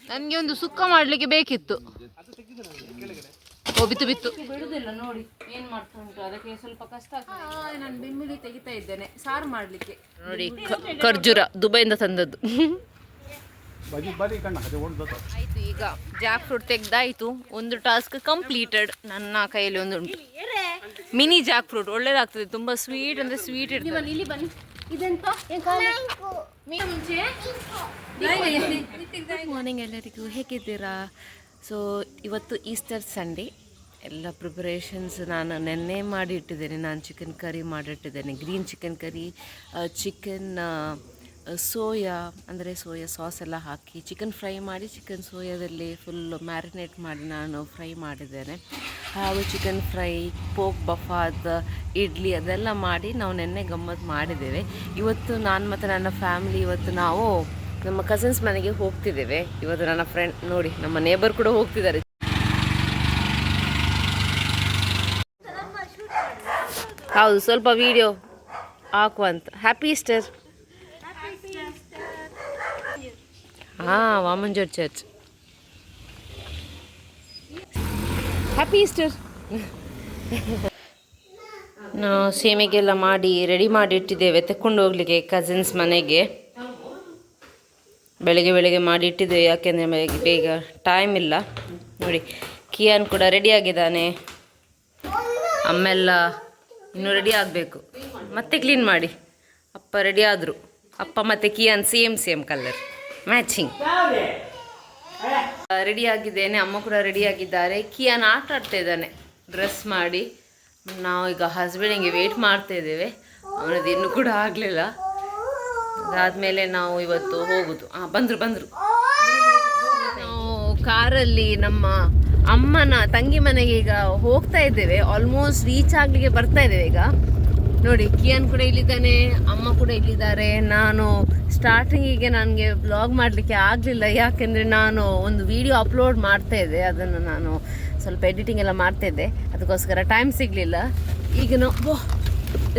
ನನಗೆ ಒಂದು ಸುಕ್ಕ ಮಾಡ್ಲಿಕ್ಕೆ ಬೇಕಿತ್ತು. ಓ ಬಿತ್ತು ಬಿತ್ತು ಬಿಡುದಿಲ್ಲ ನೋಡಿ ಏನ್ ಮಾಡ್ತಾ ಉಂಟು. ಅದಕ್ಕೆ ಸ್ವಲ್ಪ ಕಷ್ಟ ಆಗ್ತದೆ. ನಾನು ಬೆಂಬಲಿ ತೆಗಿತಾ ಇದ್ದೇನೆ ಸಾರು ಮಾಡ್ಲಿಕ್ಕೆ. ನೋಡಿ ಖರ್ಜೂರ ದುಬೈಯಿಂದ ತಂದದ್ದು. ಆಯ್ತು, ಈಗ ಜಾಕ್ ಫ್ರೂಟ್ ತೆಗ್ದಾಯ್ತು. ಒಂದು ಟಾಸ್ಕ್ ಕಂಪ್ಲೀಟೆಡ್. ನನ್ನ ಕೈಯಲ್ಲಿ ಒಂದು ಉಂಟು ಮಿನಿ ಜಾಕ್ ಫ್ರೂಟ್. ಒಳ್ಳೇದಾಗ್ತದೆ, ತುಂಬಾ ಸ್ವೀಟ್ ಅಂದ್ರೆ ಸ್ವೀಟ್ ಇರ್ತದೆ. ಇಲ್ಲಿ ಬನ್ನಿ. ಮಾರ್ನಿಂಗ್ ಎಲ್ಲರಿಗೂ ಹೇಗಿದ್ದೀರಾ? ಸೊ ಇವತ್ತು ಈಸ್ಟರ್ ಸಂಡೇ. ಎಲ್ಲ ಪ್ರಿಪರೇಷನ್ಸ್ ನಾನು ನೆನ್ನೆ ಮಾಡಿ ಇಟ್ಟಿದ್ದೇನೆ. ನಾನು ಚಿಕನ್ ಕರಿ ಮಾಡಿಟ್ಟಿದ್ದೇನೆ. Green chicken curry, chicken soya ಅಂದರೆ ಸೋಯಾ ಸಾಸ್ ಎಲ್ಲ ಹಾಕಿ ಚಿಕನ್ ಫ್ರೈ ಮಾಡಿ, ಚಿಕನ್ ಸೋಯಾದಲ್ಲಿ ಫುಲ್ ಮ್ಯಾರಿನೇಟ್ ಮಾಡಿ ನಾನು ಫ್ರೈ ಮಾಡಿದ್ದೇನೆ. ಹಾಗೂ chicken fry, pork bafat, idli ಅದೆಲ್ಲ ಮಾಡಿ ನಾವು ನೆನ್ನೆ ಗಮ್ಮತ್ತು ಮಾಡಿದ್ದೇವೆ. ಇವತ್ತು ನಾನು ಮತ್ತು ನನ್ನ ಫ್ಯಾಮಿಲಿ ಇವತ್ತು ನಾವು ನಮ್ಮ ಕಸಿನ್ಸ್ ಮನೆಗೆ ಹೋಗ್ತಿದ್ದೇವೆ. ಇವತ್ತು ನನ್ನ ಫ್ರೆಂಡ್ ನೋಡಿ ನಮ್ಮ ನೇಬರ್ ಕೂಡ ಹೋಗ್ತಿದ್ದಾರೆ. ಹೌದು, ಸ್ವಲ್ಪ ವಿಡಿಯೋ ಹಾಕುವಂತ. Happy Easter. ಹಾಂ, ವಾಮಂಜೋರ್ ಚರ್ಚ್. Happy Easter. ನಾವು ಸೇಮಿಗೆಲ್ಲ ಮಾಡಿ ರೆಡಿ ಮಾಡಿ ಇಟ್ಟಿದ್ದೇವೆ ತೆಕ್ಕೊಂಡು ಹೋಗ್ಲಿಕ್ಕೆ ಕಸಿನ್ಸ್ ಮನೆಗೆ. ಬೆಳಗ್ಗೆ ಮಾಡಿ ಇಟ್ಟಿದ್ದೇವೆ, ಯಾಕೆಂದರೆ ಬೇಗ ಟೈಮ್ ಇಲ್ಲ. ನೋಡಿ ಕಿಯಾನ್ ಕೂಡ ರೆಡಿ ಆಗಿದ್ದಾನೆ. ಅಮ್ಮೆಲ್ಲ ಇನ್ನೂ ರೆಡಿ ಆಗಬೇಕು. ಮತ್ತೆ ಕ್ಲೀನ್ ಮಾಡಿ. ಅಪ್ಪ ರೆಡಿ ಆದರು. ಅಪ್ಪ ಮತ್ತು Qian same colour matching ready ಆಗಿದ್ದೇನೆ. ಅಮ್ಮ ಕೂಡ ರೆಡಿ ಆಗಿದ್ದಾರೆ. ಕಿಯಾನ್ ಆಟ ಆಡ್ತಾ ಇದ್ದಾನೆ ಡ್ರೆಸ್ ಮಾಡಿ. ನಾವು ಈಗ ಹಸ್ಬೆಂಡಿಗೆ ವೆಯ್ಟ್ ಮಾಡ್ತಾ ಇದ್ದೇವೆ. ಅವನದು ಇನ್ನೂ ಕೂಡ ಆಗಲಿಲ್ಲ. ಅದಾದಮೇಲೆ ನಾವು ಇವತ್ತು ಹೋಗೋದು. ಬಂದರು. ನಾವು ಕಾರಲ್ಲಿ ನಮ್ಮ ಅಮ್ಮನ ತಂಗಿ ಮನೆಗೆ ಈಗ ಹೋಗ್ತಾ ಇದ್ದೇವೆ. ಆಲ್ಮೋಸ್ಟ್ ರೀಚ್ ಆಗಲಿಕ್ಕೆ ಬರ್ತಾ ಇದ್ದೇವೆ ಈಗ. ನೋಡಿ ಕಿಯಾನ್ ಕೂಡ ಇಲ್ಲಿದ್ದಾನೆ, ಅಮ್ಮ ಕೂಡ ಇಲ್ಲಿದ್ದಾರೆ. ನಾನು ಸ್ಟಾರ್ಟಿಂಗಿಗೆ ನನಗೆ ಬ್ಲಾಗ್ ಮಾಡಲಿಕ್ಕೆ ಆಗಲಿಲ್ಲ, ಯಾಕೆಂದರೆ ನಾನು ಒಂದು ವಿಡಿಯೋ ಅಪ್ಲೋಡ್ ಮಾಡ್ತಾ ಇದ್ದೆ. ಅದನ್ನು ನಾನು ಸ್ವಲ್ಪ ಎಡಿಟಿಂಗ್ ಎಲ್ಲ ಮಾಡ್ತಾ ಇದ್ದೆ, ಅದಕ್ಕೋಸ್ಕರ ಟೈಮ್ ಸಿಗಲಿಲ್ಲ. ಈಗ ನಾವು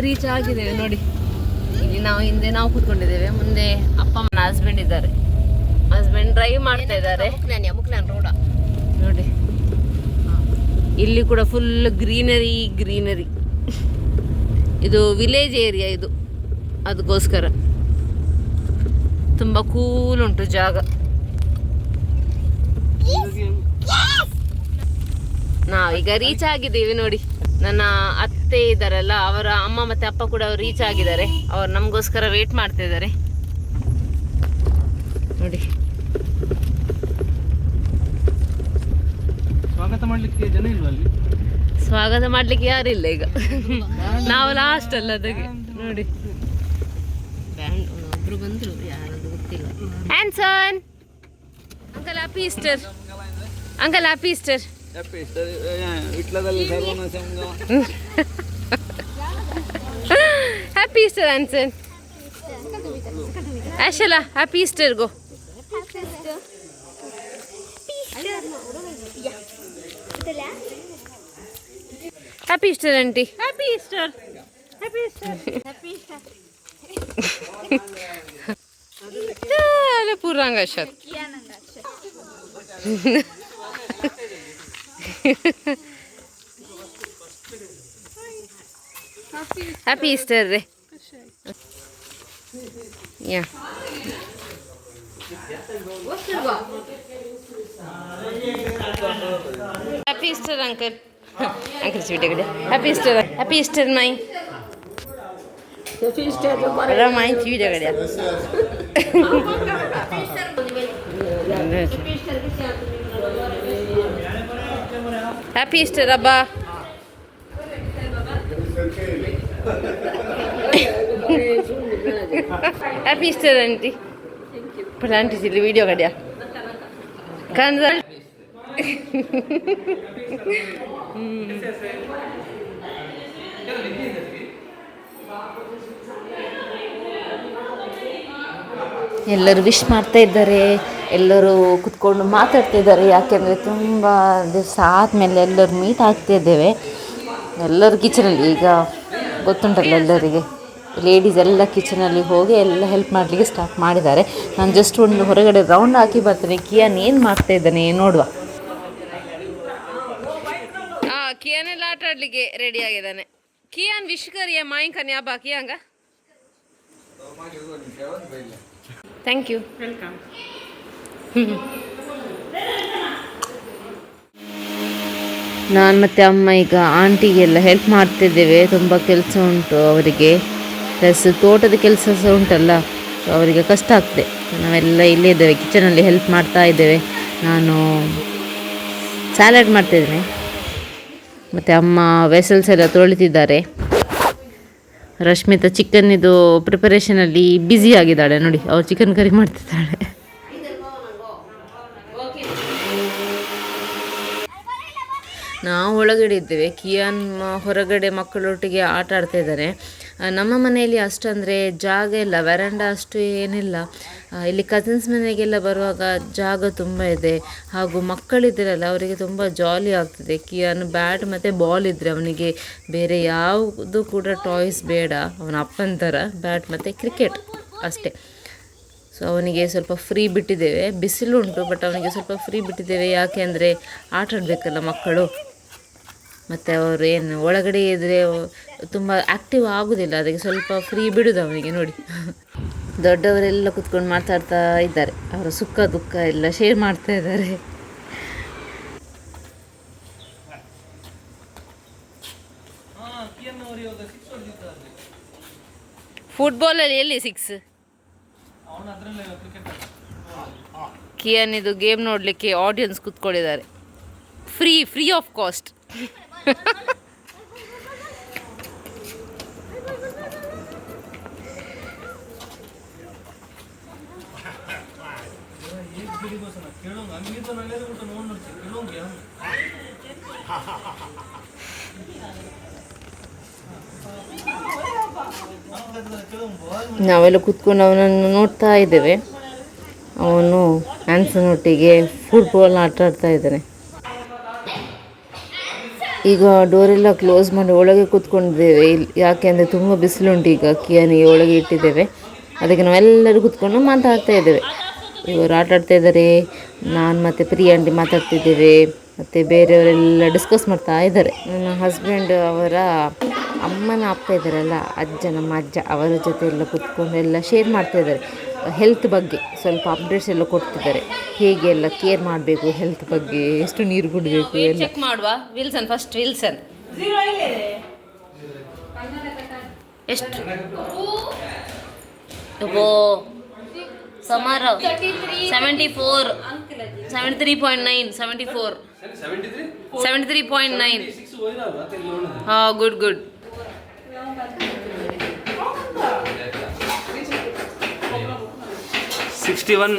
ರೀಚ್ ಆಗಿದ್ದೇವೆ. ನೋಡಿ ಇಲ್ಲಿ ನಾವು ಹಿಂದೆ ನಾವು ಕೂತ್ಕೊಂಡಿದ್ದೇವೆ, ಮುಂದೆ ಅಪ್ಪ ಅಮ್ಮನ ಹಸ್ಬೆಂಡ್ ಇದ್ದಾರೆ. ಹಸ್ಬೆಂಡ್ ಡ್ರೈವ್ ಮಾಡ್ತಾ ಇದ್ದಾರೆ. ಮುಕ್ಲಾನ್ ರೋಡ ನೋಡಿ, ಇಲ್ಲಿ ಕೂಡ ಫುಲ್ ಗ್ರೀನರಿ. ಇದು ವಿಲೇಜ್ ಏರಿಯಾ ಇದು, ಅದಕ್ಕೋಸ್ಕರ ತುಂಬ ಕೂಲ್ ಉಂಟು ಜಾಗ. ನಾವೀಗ ರೀಚ್ ಆಗಿದ್ದೀವಿ. ನೋಡಿ ನನ್ನ ಅತ್ತೆ ಇದ್ದಾರಲ್ಲ, ಅವರ ಅಮ್ಮ ಮತ್ತು ಅಪ್ಪ ಕೂಡ ರೀಚ್ ಆಗಿದ್ದಾರೆ. ಅವ್ರು ನಮಗೋಸ್ಕರ ವೇಟ್ ಮಾಡ್ತಾ ಇದ್ದಾರೆ. ನೋಡಿ ಸ್ವಾಗತ ಮಾಡಲಿಕ್ಕೆ ಜನ ಇಲ್ವಾ ಅಲ್ಲಿ? ಸ್ವಾಗತ ಮಾಡಲಿಕ್ಕೆ ಯಾರಿಲ್ಲ ಈಗ. ನಾವು ಲಾಸ್ಟ್ ಅಲ್ಲ ಅದಕ್ಕೆ. ನೋಡಿ ಒಬ್ರು ಬಂದರು, ಯಾರದು ಗೊತ್ತಿಲ್ಲ. Anson uncle happy Easter. Uncle happy Easter. Happy Easter Anson. ಆಶಲ ಹ್ಯಾಪಿ ಈಸ್ಟರ್ ಗೋ. Happy Easter aunty. Happy Easter. Happy Easter. Happy Easter. ಅಲ್ಲ ಪೂರ್ವಾಂಗ ಅಶತ್. ಹ್ಯಾಪಿ ಈಸ್ಟರ್ ರೀ. ಯಾ happy Easter uncle. Uncle sweet है हैप्पी ईस्टर माई अरे माई स्वीट है गड्या हैप्पी ईस्टर अब्बा. Happy Easter aunty. पर आंटी जी वीडियो गड्या कांजा ಎಲ್ಲರೂ ವಿಶ್ ಮಾಡ್ತಾ ಇದ್ದಾರೆ. ಎಲ್ಲರೂ ಕುತ್ಕೊಂಡು ಮಾತಾಡ್ತಿದ್ದಾರೆ, ಯಾಕೆಂದರೆ ತುಂಬ ದಿವಸ ಆದಮೇಲೆ ಎಲ್ಲರೂ ಮೀಟ್ ಆಗ್ತಿದ್ದೇವೆ. ಎಲ್ಲರೂ ಕಿಚನಲ್ಲಿ, ಈಗ ಗೊತ್ತುಂಟಲ್ಲ ಎಲ್ಲರಿಗೆ, ಲೇಡೀಸ್ ಎಲ್ಲ ಕಿಚನಲ್ಲಿ ಹೋಗಿ ಎಲ್ಲ ಹೆಲ್ಪ್ ಮಾಡಲಿಕ್ಕೆ ಸ್ಟಾರ್ಟ್ ಮಾಡಿದ್ದಾರೆ. ನಾನು ಜಸ್ಟ್ ಒಂದು ಹೊರಗಡೆ ರೌಂಡ್ ಹಾಕಿ ಬರ್ತೇನೆ. ಕಿಯಾನ್ ಏನು ಮಾಡ್ತಾ ಇದ್ದಾನೆ ನೋಡುವ. ಕಿಯಾನೆಲ್ಲ ಆಟ ಆಡಲಿಕ್ಕೆ ರೆಡಿ ಆಗಿದ್ದಾನೆ. ಕಿಯಾನ್ ವಿಶ್ಕರಿಯ ಮಾಯಿಂಕನ್ ಯಾಬಾ ಕಿಯಾಂಗ. Thank you, welcome. ನಾನು ಮತ್ತು ಅಮ್ಮ ಈಗ ಆಂಟಿಗೆಲ್ಲ ಹೆಲ್ಪ್ ಮಾಡ್ತಿದ್ದೇವೆ. ತುಂಬ ಕೆಲಸ ಉಂಟು ಅವರಿಗೆ, ಪ್ಲಸ್ ತೋಟದ ಕೆಲಸ ಸಹ ಉಂಟಲ್ಲ, ಸೊ ಅವರಿಗೆ ಕಷ್ಟ ಆಗ್ತದೆ. ನಾವೆಲ್ಲ ಇಲ್ಲೇ ಇದ್ದೇವೆ, ಕಿಚನಲ್ಲಿ ಹೆಲ್ಪ್ ಮಾಡ್ತಾ ಇದ್ದೇವೆ. ನಾನು ಸ್ಯಾಲಡ್ ಮಾಡ್ತಿದ್ದೇನೆ ಮತ್ತು ಅಮ್ಮ ವೆಸಲ್ಸ್ ಎಲ್ಲ ತೊಳಿತಿದ್ದಾರೆ. ರಶ್ಮಿತಾ ಚಿಕನ್ನಿದು ಪ್ರಿಪರೇಷನಲ್ಲಿ ಬ್ಯುಸಿ ಆಗಿದ್ದಾಳೆ ನೋಡಿ, ಅವಳು ಚಿಕನ್ ಕರಿ ಮಾಡ್ತಿದ್ದಾಳೆ. ನಾವು ಒಳಗಡೆ ಇದ್ದೇವೆ, ಕಿಯಾನ್ ಹೊರಗಡೆ ಮಕ್ಕಳೊಟ್ಟಿಗೆ ಆಟ ಆಡ್ತಾ ಇದ್ದಾನೆ. ನಮ್ಮ ಮನೆಯಲ್ಲಿ ಅಷ್ಟಂದರೆ ಜಾಗ ಇಲ್ಲ, ವೆರಂಡ ಅಷ್ಟು ಏನಿಲ್ಲ. ಇಲ್ಲಿ ಕಸಿನ್ಸ್ ಮನೆಗೆಲ್ಲ ಬರುವಾಗ ಜಾಗ ತುಂಬ ಇದೆ, ಹಾಗೂ ಮಕ್ಕಳಿದ್ದರಲ್ಲ ಅವರಿಗೆ ತುಂಬ ಜಾಲಿ ಆಗ್ತದೆ. ಕಿಯಾನ್ ಬ್ಯಾಟ್ ಮತ್ತು ಬಾಲ್ ಇದ್ದರೆ ಅವನಿಗೆ ಬೇರೆ ಯಾವುದು ಕೂಡ ಟಾಯ್ಸ್ ಬೇಡ, ಅವನ ಅಪ್ಪನ ಥರ ಬ್ಯಾಟ್ ಮತ್ತು ಕ್ರಿಕೆಟ್ ಅಷ್ಟೇ. ಸೊ ಅವನಿಗೆ ಸ್ವಲ್ಪ ಫ್ರೀ ಬಿಟ್ಟಿದ್ದೇವೆ, ಬಿಸಿಲು ಉಂಟು ಬಟ್ ಅವನಿಗೆ ಸ್ವಲ್ಪ ಫ್ರೀ ಬಿಟ್ಟಿದ್ದೇವೆ. ಯಾಕೆ ಅಂದರೆ ಆಟ ಆಡಬೇಕಲ್ಲ ಮಕ್ಕಳು, ಮತ್ತು ಅವರು ಏನು ಒಳಗಡೆ ಇದ್ದರೆ ತುಂಬ ಆ್ಯಕ್ಟಿವ್ ಆಗೋದಿಲ್ಲ, ಅದಕ್ಕೆ ಸ್ವಲ್ಪ ಫ್ರೀ ಬಿಡೋದು ಅವನಿಗೆ ನೋಡಿ. ದೊಡ್ಡವರೆಲ್ಲ ಕೂತ್ಕೊಂಡು ಮಾತಾಡ್ತಾ ಇದ್ದಾರೆ, ಅವರ ಸುಖ ದುಃಖ ಎಲ್ಲ ಶೇರ್ ಮಾಡ್ತಾ ಇದ್ದಾರೆ. ಫುಟ್ಬಾಲಲ್ಲಿ ಎಲ್ಲಿ 6? ಕಿಯಾನ್ ಇದು ಗೇಮ್ ನೋಡಲಿಕ್ಕೆ ಆಡಿಯನ್ಸ್ ಕೂತ್ಕೊಂಡಿದ್ದಾರೆ, ಫ್ರೀ ಆಫ್ ಕಾಸ್ಟ್. ನಾವೆಲ್ಲ ಕೂತ್ಕೊಂಡು ಅವನನ್ನು ನೋಡ್ತಾ ಇದ್ದೇವೆ. ಅವನು ಆನ್ಸನೊಟ್ಟಿಗೆ ಫುಟ್ಬಾಲ್ ಆಟ ಆಡ್ತಾ ಇದ್ದಾನೆ. ಈಗ ಡೋರೆಲ್ಲ ಕ್ಲೋಸ್ ಮಾಡಿ ಒಳಗೆ ಕೂತ್ಕೊಂಡಿದ್ದೇವೆ, ಯಾಕೆ ಅಂದರೆ ತುಂಬ ಬಿಸಿಲುಂಟು. ಈಗ ಕಿಯಾನಿಗೆ ಒಳಗೆ ಇಟ್ಟಿದ್ದೇವೆ, ಅದಕ್ಕೆ ನಾವೆಲ್ಲರೂ ಕೂತ್ಕೊಂಡು ಮಾತಾಡ್ತಾ ಇದ್ದೇವೆ. ಇವರು ಆಟ ಆಡ್ತಾ ಇದ್ದಾರೆ, ನಾನು ಮತ್ತು ಪ್ರಿಯ ಆಂಟಿ ಮಾತಾಡ್ತಿದ್ದೇವೆ, ಮತ್ತು ಬೇರೆಯವರೆಲ್ಲ ಡಿಸ್ಕಸ್ ಮಾಡ್ತಾ ಇದ್ದಾರೆ. ನನ್ನ ಹಸ್ಬೆಂಡ್ ಅವರ ಅಮ್ಮನ ಅಪ್ಪ ಇದ್ದಾರಲ್ಲ, ನಮ್ಮ ಅಜ್ಜ, ಅವರ ಜೊತೆ ಎಲ್ಲ ಕೂತ್ಕೊಂಡು ಎಲ್ಲ ಶೇರ್ ಮಾಡ್ತಾ ಇದ್ದಾರೆ. ಹೆಲ್ತ್ ಬಗ್ಗೆ ಸ್ವಲ್ಪ ಅಪ್ಡೇಟ್ಸ್ ಎಲ್ಲ ಕೊಡ್ತಿದ್ದಾರೆ, ಹೇಗೆ ಎಲ್ಲ ಕೇರ್ ಮಾಡಬೇಕು ಹೆಲ್ತ್ ಬಗ್ಗೆ, ಎಷ್ಟು ನೀರು ಕುಡಿಬೇಕು ಎಲ್ಲ ಚೆಕ್ ಮಾಡುವ. ವಿಲ್ಸನ್ ಫಸ್ಟ್, ವಿಲ್ಸನ್ ಎಷ್ಟು ಸಮಾರ 74, 73.9, 74, 73.9. ಹಾಂ, ಗುಡ್. 61.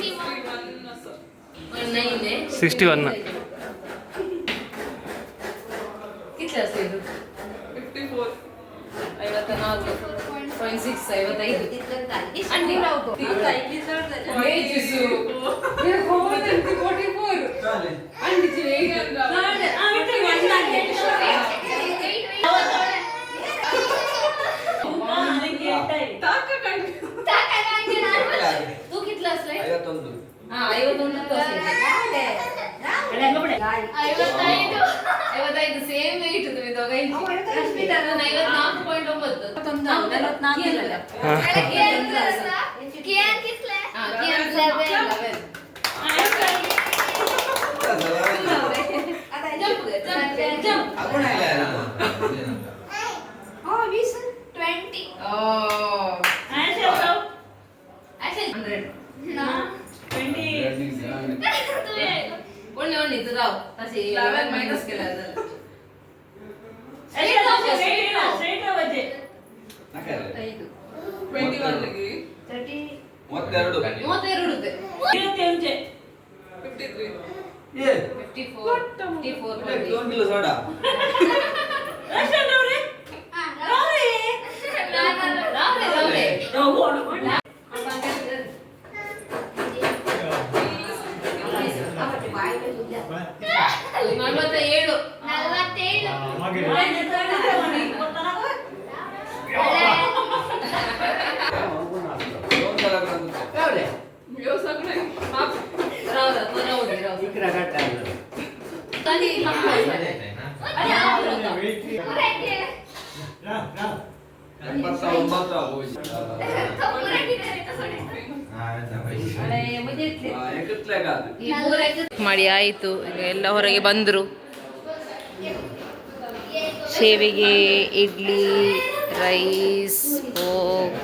Same weight 47. ಮಾಡಿ ಆಯಿತು. ಈಗ ಎಲ್ಲ ಹೊರಗೆ ಬಂದರು. ಸೇವಿಗೆ, ಇಡ್ಲಿ, ರೈಸ್, ಪೋಕ್,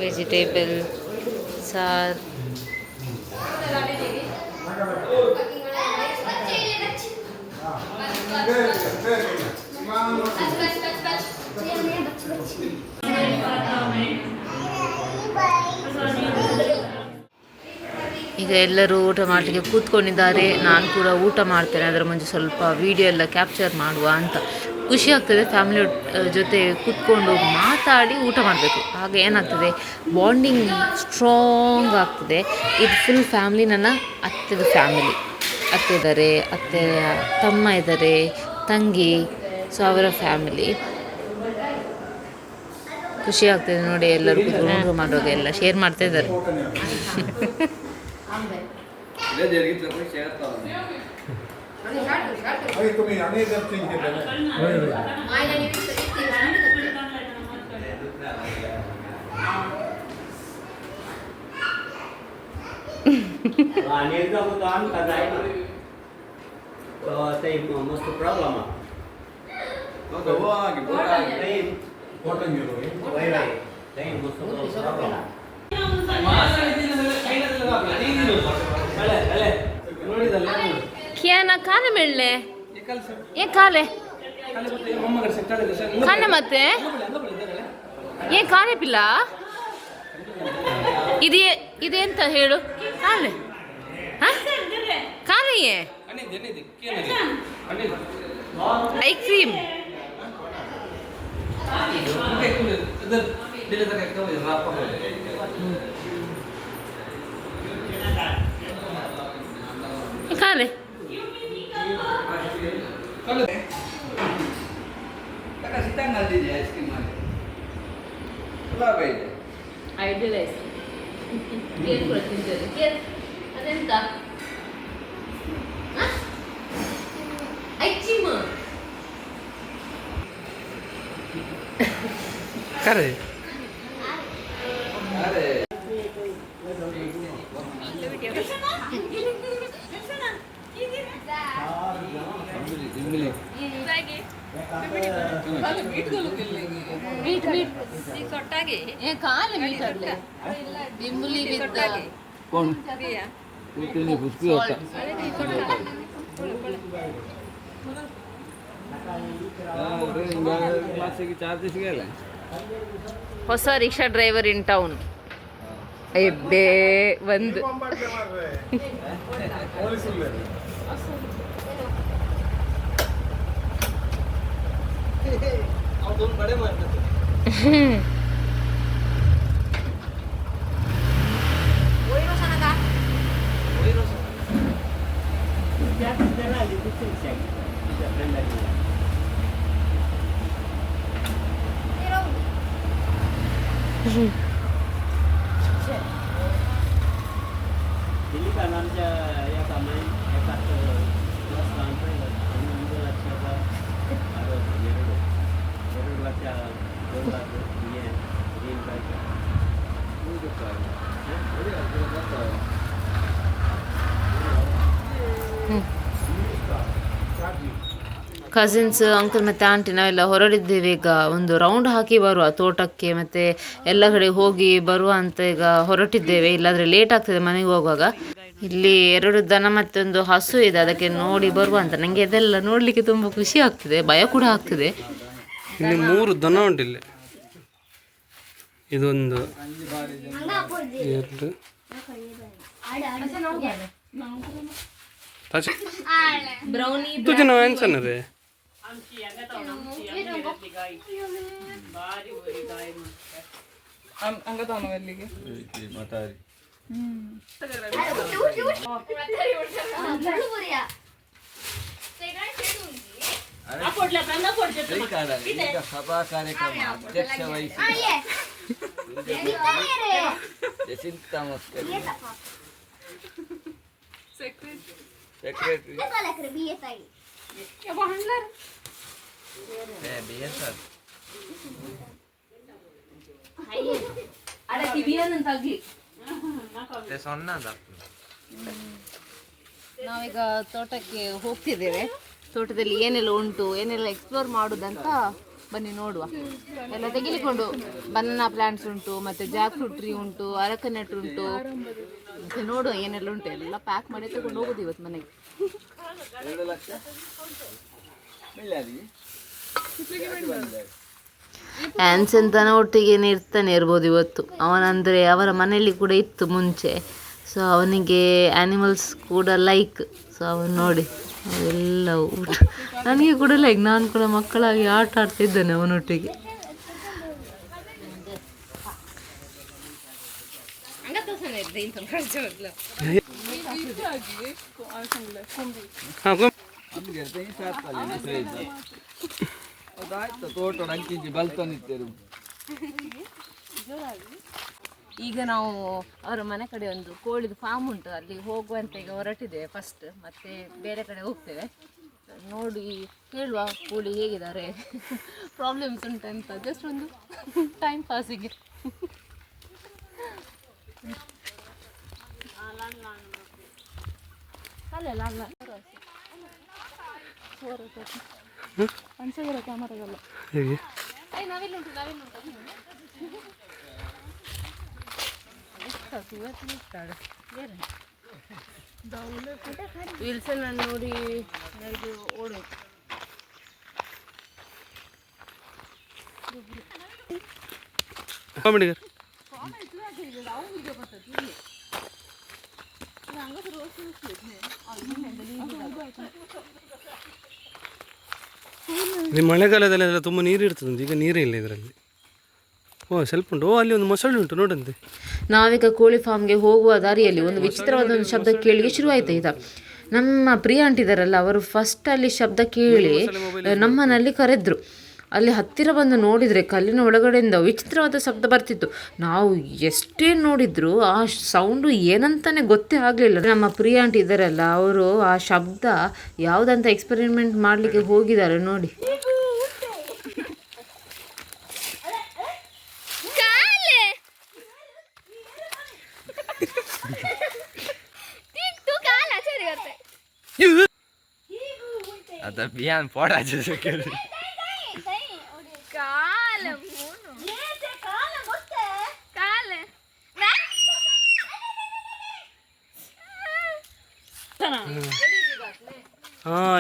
ವೆಜಿಟೇಬಲ್ ಸಾರು. ಈಗ ಎಲ್ಲರೂ ಊಟ ಮಾಡಲಿಕ್ಕೆ ಕೂತ್ಕೊಂಡಿದ್ದಾರೆ. ನಾನು ಕೂಡ ಊಟ ಮಾಡ್ತೇನೆ. ಅದರ ಮುಂಚೆ ಸ್ವಲ್ಪ ವಿಡಿಯೋ ಎಲ್ಲ ಕ್ಯಾಪ್ಚರ್ ಮಾಡುವ ಅಂತ. ಖುಷಿ ಆಗ್ತದೆ ಫ್ಯಾಮಿಲಿ ಜೊತೆ ಕೂತ್ಕೊಂಡು ಮಾತಾಡಿ ಊಟ ಮಾಡಬೇಕು. ಆಗ ಏನಾಗ್ತದೆ, ಬಾಂಡಿಂಗ್ ಸ್ಟ್ರಾಂಗ್ ಆಗ್ತದೆ. ಇದು ಫುಲ್ ಫ್ಯಾಮಿಲಿ ನನ್ನ ಅತ್ತೆದ ಫ್ಯಾಮಿಲಿ. ಅತ್ತೆ ಇದ್ದಾರೆ, ಅತ್ತೆ ತಮ್ಮ ಇದ್ದಾರೆ, ತಂಗಿ, ಸೊ ಅವರ ಫ್ಯಾಮಿಲಿ. ಖುಷಿ ಆಗ್ತದೆ ನೋಡಿ, ಎಲ್ಲರೂ ಕೂತ್ಕೊಂಡು ಮಾಡುವಾಗ ಎಲ್ಲ ಶೇರ್ ಮಾಡ್ತಾ ಇದ್ದಾರೆ. क्या ना खाने मिलने ये खाले खाने मत ये खाने पिಲ್ಲ ಇದೆ ಅಂತ ಹೇಳು. ಕಾಲೆ ಕಾಲೆಯೇ ಐಸ್ ಕ್ರೀಮ್ ಕಾಲೆ ಐಡಿಯಲೈಸ್ ಏನು ಕೂಡ ತಿಂತೇನೆ. ಅದೆಂತ ಐಚಿಮ ಕರೆ ಹೊಸ ರಿಕ್ಷಾ ಡ್ರೈವರ್ ಇನ್ ಟೌನ್. ಎಬ್ಬೆ ಒಂದು Ini kan aja ya kami ekat kelas sampai ini lacak ada baru lacak dolar dia ini baca ini juga ini ada cousins, uncle ಮತ್ತು ಆಂಟಿ ನಾವೆಲ್ಲ ಹೊರಡಿದ್ದೇವೆ. ಈಗ ಒಂದು ರೌಂಡ್ ಹಾಕಿ ಬರುವ ತೋಟಕ್ಕೆ, ಮತ್ತು ಎಲ್ಲ ಕಡೆ ಹೋಗಿ ಬರುವ ಅಂತ ಈಗ ಹೊರಟಿದ್ದೇವೆ. ಇಲ್ಲಾಂದರೆ ಲೇಟ್ ಆಗ್ತದೆ ಮನೆಗೆ ಹೋಗುವಾಗ. ಇಲ್ಲಿ 2 ದನ ಮತ್ತೊಂದು ಹಸು ಇದೆ, ಅದಕ್ಕೆ ನೋಡಿ ಬರುವ ಅಂತ. ನನಗೆ ಇದೆಲ್ಲ ನೋಡಲಿಕ್ಕೆ ತುಂಬ ಖುಷಿ ಆಗ್ತದೆ, ಭಯ ಕೂಡ ಆಗ್ತದೆ. ಇಲ್ಲಿ 3 ದನ ಉಂಟು. ಇಲ್ಲಿ ಇದೊಂದು 2 ಬ್ರೌನಿ तुझे नाम आंसर रे ಅಂಗತಾನು ಎಲ್ಲಿಗೆ matahari ಶ್ರೀಕಾಡಲ್ಲಿ ಈಗ ಸಭಾ ಕಾರ್ಯಕ್ರಮ ಅಧ್ಯಕ್ಷ ವಹಿಸಿ ಜಸಿಂತಾ ಮಸ್ಕರಿ ಸೆಕ್ರೆಟರಿ ನಾವೀಗ ತೋಟಕ್ಕೆ ಹೋಗ್ತಿದ್ದೇವೆ. ತೋಟದಲ್ಲಿ ಏನೆಲ್ಲ ಉಂಟು, ಏನೆಲ್ಲ ಎಕ್ಸ್ಪ್ಲೋರ್ ಮಾಡೋದಂತ ಬನ್ನಿ ನೋಡುವ. ಎಲ್ಲ ತೆಗೆದುಕೊಂಡು ಬನಾನಾ ಪ್ಲಾಂಟ್ಸ್ ಉಂಟು, ಮತ್ತು ಜಾಕ್ ಫ್ರೂಟ್ ಟ್ರೀ ಉಂಟು, ಅರಕನಟ್ ಉಂಟು, ಮತ್ತೆ ನೋಡುವ ಏನೆಲ್ಲ ಉಂಟು. ಎಲ್ಲ ಪ್ಯಾಕ್ ಮಾಡಿ ತಗೊಂಡು ಹೋಗೋದು ಇವತ್ತು ಮನೆಗೆ. 2 ಲಕ್ಷ ಆ್ಯನ್ಸಂತನ ಒಟ್ಟಿಗೆ ಇರ್ತಾನೆ ಇರ್ಬೋದು ಇವತ್ತು. ಅವನಂದರೆ ಅವರ ಮನೆಯಲ್ಲಿ ಕೂಡ ಇತ್ತು ಮುಂಚೆ. ಸೊ ಅವನಿಗೆ ಆ್ಯನಿಮಲ್ಸ್ ಕೂಡ ಲೈಕ್. ಸೊ ಅವನು ನೋಡಿ ಎಲ್ಲ ಊಟ ನನಗೆ ಕೂಡ ಲೈಕ್. ನಾನು ಕೂಡ ಮಕ್ಕಳಾಗಿ ಆಟ ಆಡ್ತಿದ್ದೇನೆ ಅವನೊಟ್ಟಿಗೆ. ತೋಟ ಅಂಕಿಂಚಿ ಬಲ್ತಾನಿತ್ತೇರು. ಈಗ ನಾವು ಅವರ ಮನೆ ಕಡೆ ಒಂದು ಕೋಳಿದು ಫಾರ್ಮ್ ಉಂಟು, ಅಲ್ಲಿ ಹೋಗುವಂತ ಈಗ ಹೊರಟಿದ್ದೇವೆ ಫಸ್ಟ್. ಮತ್ತೆ ಬೇರೆ ಕಡೆ ಹೋಗ್ತೇವೆ. ನೋಡಿ ಕೇಳುವ ಕೋಳಿ ಹೇಗಿದ್ದಾರೆ, ಪ್ರಾಬ್ಲಮ್ಸ್ ಉಂಟಂತ. ಜಸ್ಟ್ ಒಂದು ಟೈಮ್ ಪಾಸಿಗೆ. ಹೇಗೆ ವಿಲ್ಸನ್ ನೋಡಿ ಓಡು. ಇಲ್ಲಿ ಮಳೆಗಾಲದಲ್ಲೆಲ್ಲ ತುಂಬ ನೀರು ಇರ್ತದೆ. ಈಗ ನೀರೇ ಇಲ್ಲ ಇದರಲ್ಲಿ. ಓ ಸ್ವಲ್ಪ ಉಂಟು. ಓ ಅಲ್ಲಿ ಒಂದು ಮೊಸಳೆ ಉಂಟು ನೋಡಂತೆ. ನಾವೀಗ ಕೋಳಿ ಫಾರ್ಮ್ಗೆ ಹೋಗುವ ದಾರಿಯಲ್ಲಿ ಒಂದು ವಿಚಿತ್ರವಾದ ಒಂದು ಶಬ್ದ ಕೇಳಿ ಶುರುವಾಯ್ತು. ಈಗ ನಮ್ಮ ಪ್ರಿಯ ಅಂಟಿದಾರಲ್ಲ, ಅವರು ಫಸ್ಟ್ ಅಲ್ಲಿ ಶಬ್ದ ಕೇಳಿ ನಮ್ಮನಲ್ಲಿ ಕರೆದ್ರು. ಅಲ್ಲಿ ಹತ್ತಿರ ಬಂದು ನೋಡಿದರೆ ಕಲ್ಲಿನ ಒಳಗಡೆಯಿಂದ ವಿಚಿತ್ರವಾದ ಶಬ್ದ ಬರ್ತಿತ್ತು. ನಾವು ಎಷ್ಟೇ ನೋಡಿದ್ರು ಆ ಸೌಂಡು ಏನಂತಾನೆ ಗೊತ್ತೇ ಆಗಲಿಲ್ಲ. ನಮ್ಮ ಪ್ರಿಯ ಆಂಟಿ ಇದ್ದಾರಲ್ಲ, ಅವರು ಆ ಶಬ್ದ ಯಾವುದಂತ ಎಕ್ಸ್ಪೆರಿಮೆಂಟ್ ಮಾಡಲಿಕ್ಕೆ ಹೋಗಿದ್ದಾರೆ ನೋಡಿ. आता बिहान पढाएको छु के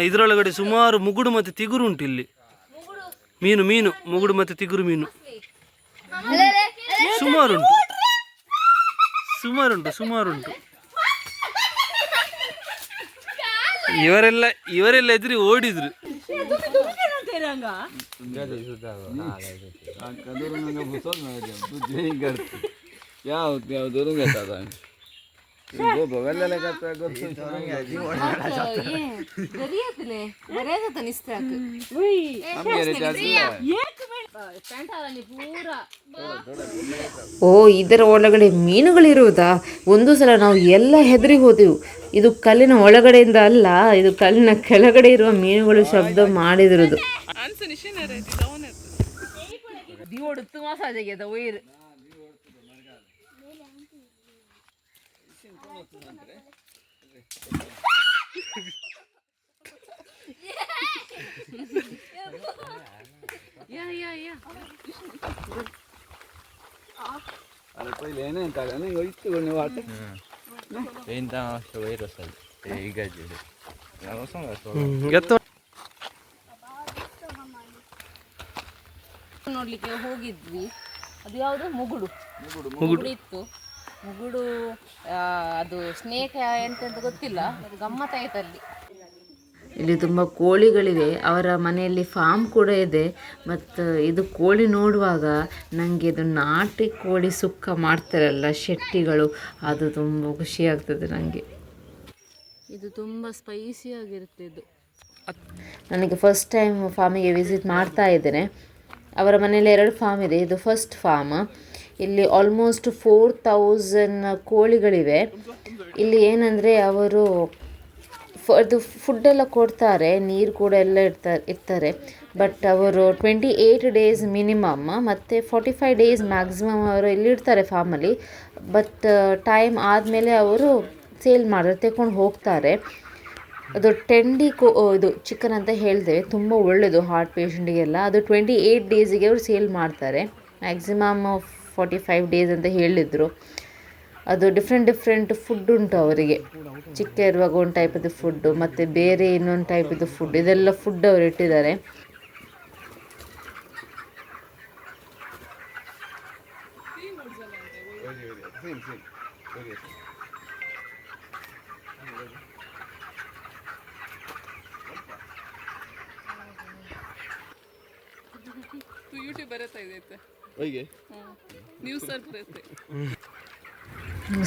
ಇದರೊಳಗಡೆ ಸುಮಾರು ಮುಗುಡು ಮತ್ತು ತಿಗುರು ಉಂಟು. ಇಲ್ಲಿ ಮೀನು ಮೀನು ಮುಗುಡು ಮತ್ತು ತಿಗುರು ಮೀನು ಸುಮಾರುಂಟು ಸುಮಾರುಂಟು ಸುಮಾರುಂಟು. ಇವರೆಲ್ಲ ಎದುರಿ ಓಡಿದ್ರು. ಓ, ಇದರ ಒಳಗಡೆ ಮೀನುಗಳಿರುವುದಾ? ಒಂದು ಸಲ ನಾವು ಎಲ್ಲ ಹೆದರಿ ಹೋದೆವು. ಇದು ಕಲ್ಲಿನ ಒಳಗಡೆಯಿಂದ ಅಲ್ಲ, ಇದು ಕಲ್ಲಿನ ಕೆಳಗಡೆ ಇರುವ ಮೀನುಗಳು ಶಬ್ದ ಮಾಡಿದಿರುವುದು. पहिले नाही काढा नाही इतकं कोणी वाटत ಎಂತ ವೈರಸ್ ಅಲ್ಲಿ ಈಗ ನೋಡ್ಲಿಕ್ಕೆ ಹೋಗಿದ್ವಿ. ಅದು ಯಾವುದು ಮುಗುಡು ಇತ್ತು. ಮುಗುಡು ಅದು ಸ್ನೇಕ್ ಎಂತ ಗೊತ್ತಿಲ್ಲ, ಗಮ್ಮತ್ತಾಯ್ತು ಅಲ್ಲಿ. ಇಲ್ಲಿ ತುಂಬ ಕೋಳಿಗಳಿವೆ. ಅವರ ಮನೆಯಲ್ಲಿ ಫಾರ್ಮ್ ಕೂಡ ಇದೆ. ಮತ್ತು ಇದು ಕೋಳಿ ನೋಡುವಾಗ ನನಗೆ ಇದು ನಾಟಿ ಕೋಳಿ ಸುಕ್ಕ ಮಾಡ್ತಾರಲ್ಲ ಶೆಟ್ಟಿಗಳು, ಅದು ತುಂಬ ಖುಷಿಯಾಗ್ತದೆ ನನಗೆ. ಇದು ತುಂಬ ಸ್ಪೈಸಿಯಾಗಿರುತ್ತೆ. ಇದು ನನಗೆ ಫಸ್ಟ್ ಟೈಮ್ ಫಾರ್ಮಿಗೆ ವಿಸಿಟ್ ಮಾಡ್ತಾ ಇದ್ದೇನೆ. ಅವರ ಮನೆಯಲ್ಲಿ 2 ಫಾರ್ಮ್ ಇದೆ, ಇದು ಫಸ್ಟ್ ಫಾರ್ಮ್. ಇಲ್ಲಿ ಆಲ್ಮೋಸ್ಟ್ 4000 ಕೋಳಿಗಳಿವೆ. ಇಲ್ಲಿ ಏನಂದರೆ ಅವರು ಅದು ಫುಡ್ಡೆಲ್ಲ ಕೊಡ್ತಾರೆ, ನೀರು ಕೂಡ ಎಲ್ಲ ಇರ್ತಾರೆ. ಬಟ್ ಅವರು 28 ಡೇಸ್ ಮಿನಿಮಮ್ ಮತ್ತು 45 ಡೇಸ್ ಮ್ಯಾಕ್ಸಿಮಮ್ ಅವರು ಇಲ್ಲಿರ್ತಾರೆ ಫಾರ್ಮಲ್ಲಿ. ಬಟ್ ಟೈಮ್ ಆದಮೇಲೆ ಅವರು ಸೇಲ್ ಮಾಡಿದ್ರೆ ತಗೊಂಡು ಹೋಗ್ತಾರೆ. ಅದು ಟೆಂಡಿ ಇದು ಚಿಕನ್ ಅಂತ ಹೇಳ್ತೇವೆ, ತುಂಬ ಒಳ್ಳೆಯದು ಹಾರ್ಟ್ ಪೇಷಂಟಿಗೆಲ್ಲ. ಅದು 28 ಡೇಸಿಗೆ ಅವರು ಸೇಲ್ ಮಾಡ್ತಾರೆ. ಮ್ಯಾಕ್ಸಿಮಮ್ 45 ಡೇಸ್ ಅಂತ ಹೇಳಿದರು. ಅದು ಡಿಫ್ರೆಂಟ್ ಫುಡ್ ಉಂಟು ಅವರಿಗೆ. ಚಿಕ್ಕ ಇರುವಾಗ ಒಂದು ಟೈಪದ್ದು ಫುಡ್ಡು ಮತ್ತು ಬೇರೆ ಇನ್ನೊಂದು ಟೈಪದ್ದು ಫುಡ್, ಇದೆಲ್ಲ ಫುಡ್ ಅವರು ಇಟ್ಟಿದ್ದಾರೆ.